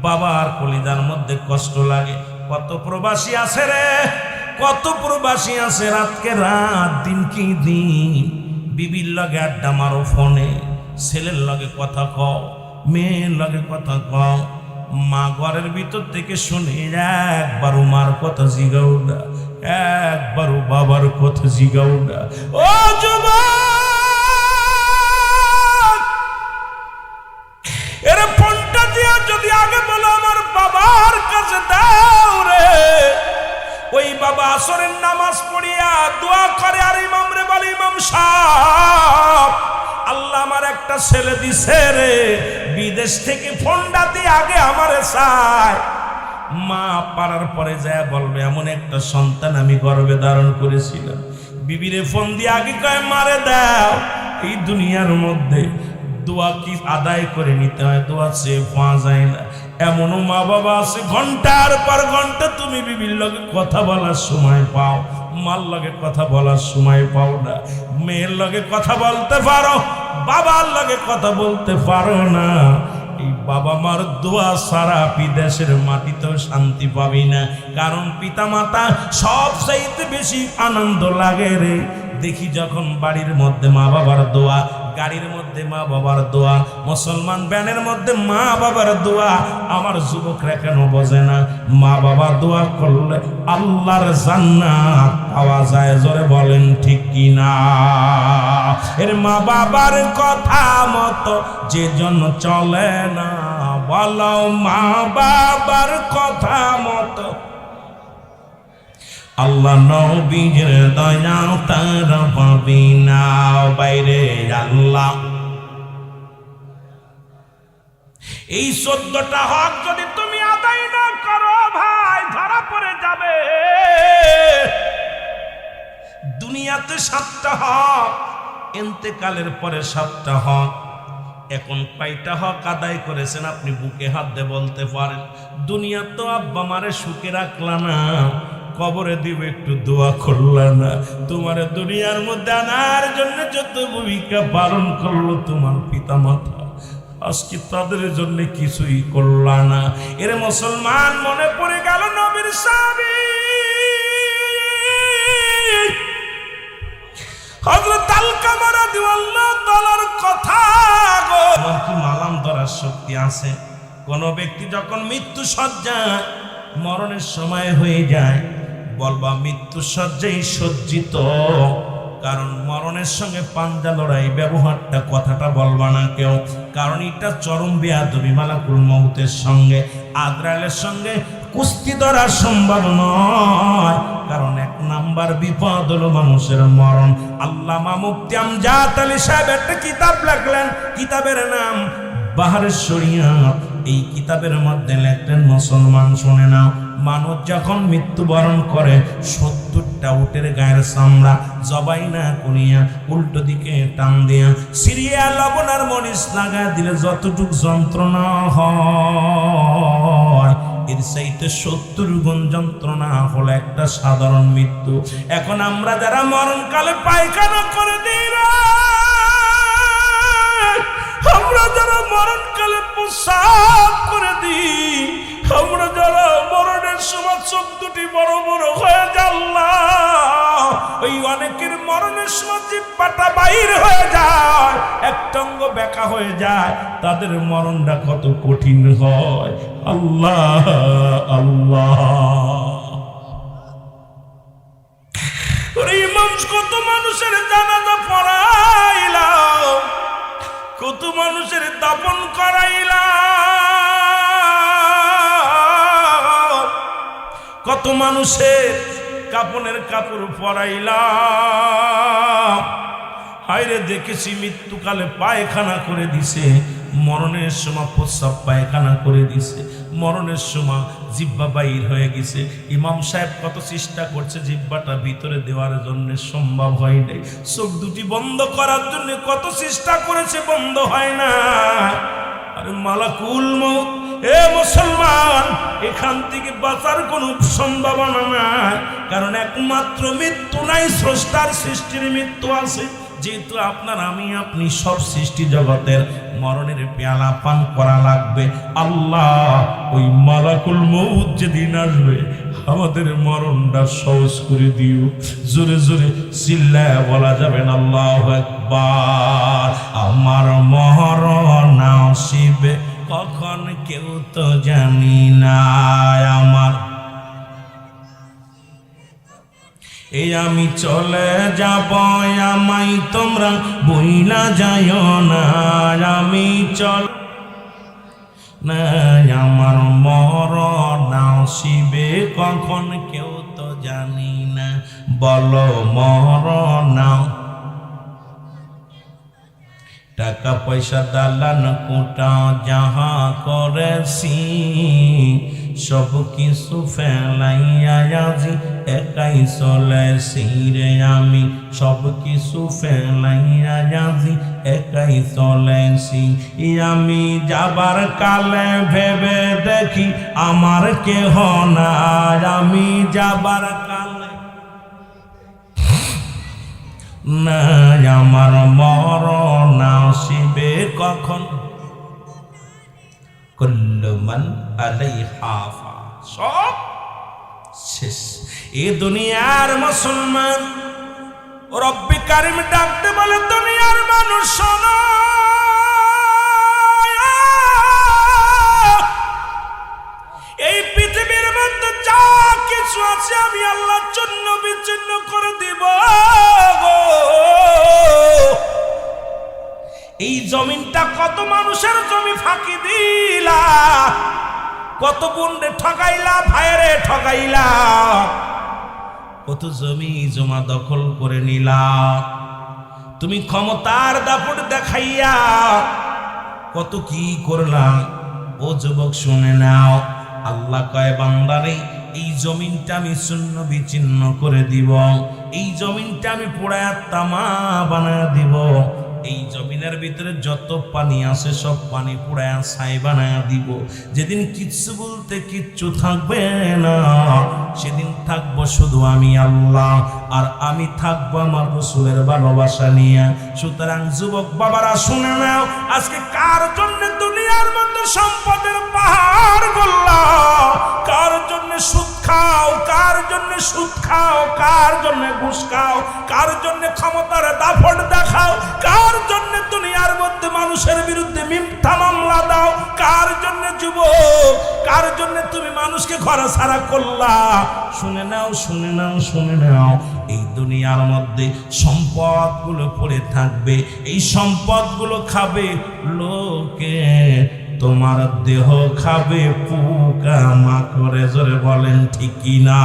বাবার কলিজার মধ্যে কষ্ট লাগে। কত প্রবাসী আছে রে, কত প্রবাসী আছে, রাতকে রাত দিন কি দিন বিবির লগে আড্ডা মারো ফোনে, ছেলের লগে কথা কও, মেয়ের লগে কথা কও, মা ঘরের ভিতর থেকে শুনে একবারও মার কথা জিগাও না, একবারও বাবার কথা জিগাও না। ও যুবক, এর ফোনটা দিয়া যদি আগে বলো আমার বাবার কাছে দাও রে, ওই বাবা আসরের নামাজ পড়িয়া দোয়া করে আর ইমাম রে বলে ইমাম সাহেব আল্লাহ আমার একটা ছেলে দিছে রে, বিদেশ থেকে ফোনটা দিয়ে আগে আমারে চায়। মা পারার পরে যায় বলবে এমন একটা সন্তান আমি গর্ভে ধারণ করেছিলাম। বিবিরে ফোন দিয়ে আগে কয় মারে দাও। এই দুনিয়ার মধ্যে দোয়া কি আদায় করে নিতে হয়, দোয়া চেয়ে পাওয়া যায় না। এমনও মা বাবা আছে ঘন্টার পর ঘন্টা তুমি বিবির লগে কথা বলার সময় পাও, মার লগে কথা বলার সময় পাও না। মেয়ের লগে কথা বলতে পারো, বাবার লগে কথা বলতে পারো না। এই বাবা মার দোয়া সারা বিদেশের মাটিতেও শান্তি পাবি না। কারণ পিতা মাতা সবচাইতে বেশি আনন্দ লাগে রে দেখি যখন বাড়ির মধ্যে মা বাবার দোয়া, গাড়ির মধ্যে মা বাবার দোয়া, মুসলমান ব্যানের মধ্যে মা বাবার দোয়া। আমার যুবকরা কেন বোঝে না? মা বাবা দোয়া করলে আল্লাহর জান্নাত পাওয়া যায়। জোরে বলেন ঠিক কি না? এর মা বাবার কথা মতো যে জন চলে না, বলো মা বাবার কথা মতো আল্লাহ নবীর দয়া তার পাবি না। বাইরে আল্লাহ এই 14টা হক যদি তুমি আদায় না করো ভাই ধরা পড়ে যাবে। দুনিয়াতে 7টা হক, ইন্তেকালের পরে 7টা হক। এখন কয়টা হক আদায় করেছেন আপনি বুকে হাত দিয়ে বলতে পারেন? দুনিয়া তো আব্বা মারে সুখে রাখলা না, কবরে দিব একটু দোয়া করলা না। তোমার দুনিয়ার মধ্যে আনার জন্য যত ভূমিকা পালন করলো তোমার পিতা মাতা, আজকে তাদের জন্য কিছুই করলা না। এর মুসলমান মনে পড়ে গেল নবীর সাহাবী হযরত আলকামা রাদিয়াল্লাহু তাআলার কথা গো। আমার কি মালাম ধরার শক্তি আছে? কোন ব্যক্তি যখন মৃত্যু সজ্জায় মরণের সময় হয়ে যায় বলবা মৃত্যু সজ্জায় সজ্জিত। কারণ মরণের সঙ্গে পাঞ্জা লড়াই ব্যবহারটা কথাটা বলবা না কেউ, কারণ এটা চরম বেয়াদবি। মালাকুল মউতের সঙ্গে আজরাইলের সঙ্গে কুস্তি ধরা সম্ভব নয়। কারণ 1 নাম্বার বিপদ হলো মানুষের মরণ। আল্লামা মুফতি আমজাদ আলী সাহেব একটা কিতাব লিখলেন, কিতাবের নাম বাহারে শরিয়াত। এই কিতাবের মধ্যে লেখলেন মুসলমান শুনে নাও, মানুষ যখন মৃত্যুবরণ করে 70টা উটের গায়ের চামড়া জবাই না করিয়া উল্টো দিকে টান দিয়া সিরিয়া লবণ আর মরিচ লাগা দিলে যতটুক যন্ত্রণা হয় এর চাইতে 70 গুণ যন্ত্রণা হলো একটা সাধারণ মৃত্যু। এখন আমরা যারা মরণকালে পায়খানা করে দিই না, আমরা যারা মরণকালে প্রসাব করে দিই, আমরা যারা মরণের সময় চোখ দুটি বড় বড় হয়ে জানলা, ওই অনেকের মরণের সময় জিহ্বাটা বাইর হয়ে যায়, একটা অঙ্গ বেঁকা হয়ে যায়, তাদের মরণটা কত কঠিন হয়। আল্লাহ আল্লাহ। কত মানুষের জানাজা পড়াইলাম, কত মানুষের দাফন করাইলাম, কত মানুষের কাপনের কাপড় পরাইলাম। হায়রে দেখেছি মৃত্যুকালে পায়খানা করে দিছে, মরণের সময় প্রস্রাব পায়খানা করে দিছে, মরণের সময় জিহ্বা বাইর হয়ে গেছে। ইমাম সাহেব কত চেষ্টা করছে জিহ্বাটা ভিতরে দেওয়ার জন্য, সম্ভব হয় নাই। চোখ দুটি বন্ধ করার জন্য কত চেষ্টা করেছে, বন্ধ হয় না। আরে মালাকুল মউত, এ মুসলমান, এখান থেকে বাঁচার কোনো সম্ভাবনা নাই। কারণ একমাত্র মৃত্যু নাই, স্রষ্টার সৃষ্টির মৃত্যু আছে। যেহেতু আপনার আমি আপনি সব সৃষ্টি জগতের মরণের পেয়ালা পান করা লাগবে, আল্লাহ ওই মালাকুল মউত যেদিন আসবে আমাদের মরণটা সহজ করে দিও। জোরে জোরে চিল্লায় বলা যাবে না আল্লাহু আকবার। আমার মরণ আসিবে কখন কেউ তো জানি না, আমার এই আমি চলে যাব, আমায় তোমরা বইলা যাইও না, আমি চল না, আমার মরণ আসিবে কখন কেউ তো জানি না, বলো মরণ। টাকা পয়সা দালান কোটা যাহা করেছি সব কিছু ফেলাইয়া আজি একাই চলেছি রে, আমি সব কিছু ফেলাইয়া আজি একাই চলেছি। আমি যাবার কালে ভেবে দেখি আমার কেহ নাই, আমি যাবার কালে না, আমার মরণ আসিবে কখন, কুল্লু মান আলাইহা ফান, সব শেষ। এ দুনিয়ার মুসলমান রব্বি কারিম ডাকতে বলে, দুনিয়ার মানুষ শোনো, এই পৃথিবীর মধ্যে যা কিছু আছে আমি আল্লাহর জন্য বিচ্ছিন্ন করে দিব। এই জমিনটা কত মানুষের জমি ফাঁকি দিলা, কত বোনরে ঠকাইলা, ভাইরে ঠকাইলা, কত জমি জমা দখল করে নিলা, তুমি ক্ষমতার দাপট দেখাইয়া কত কি করলা। ও যুবক শুনে নাও, আল্লাহ কয় বান্দারে এই জমিনটা আমি শূন্য বিচ্ছিন্ন করে দিব, এই জমিনটা আমি পোড়ায়া তামা বানায় দিব, এই জমিনের ভিতরে যত পানি আছে সব পানি পুরায়া ছাই বানায়া দিব। যেদিন কিচ্ছু বলতে কিচ্ছু থাকবে না, সেদিন থাকবো শুধু আমি আল্লাহ, আর আমি থাকবো আমার রাসূলের ভালোবাসা নিয়ে। সুতরাং যুবক বাবারা শুনে নাও, আজকে কার জন্য দুনিয়ার মধ্যে সম্পদের পাহাড় গড়লা, কার জন্য সুদ খাও, কার জন্য সুদ খাও, কার জন্য ঘুষ খাও, কার জন্য ক্ষমতার দাপট দেখাও, কার জন্য দুনিয়ার মধ্যে মানুষের বিরুদ্ধে মিথ্যা মামলা দাও, কার জন্য যুবক, কার জন্য তুমি মানুষকে ঘরে ছাড়া করলা। শুনে নাও, শুনে নাও, শুনে নাও, এই দুনিয়ার মধ্যে সম্পদগুলো পড়ে থাকবে, এই সম্পদগুলো খাবে লোকে, তোমার দেহ খাবে পোকা মাকড়ে। জোরে বলেন ঠিক কি না?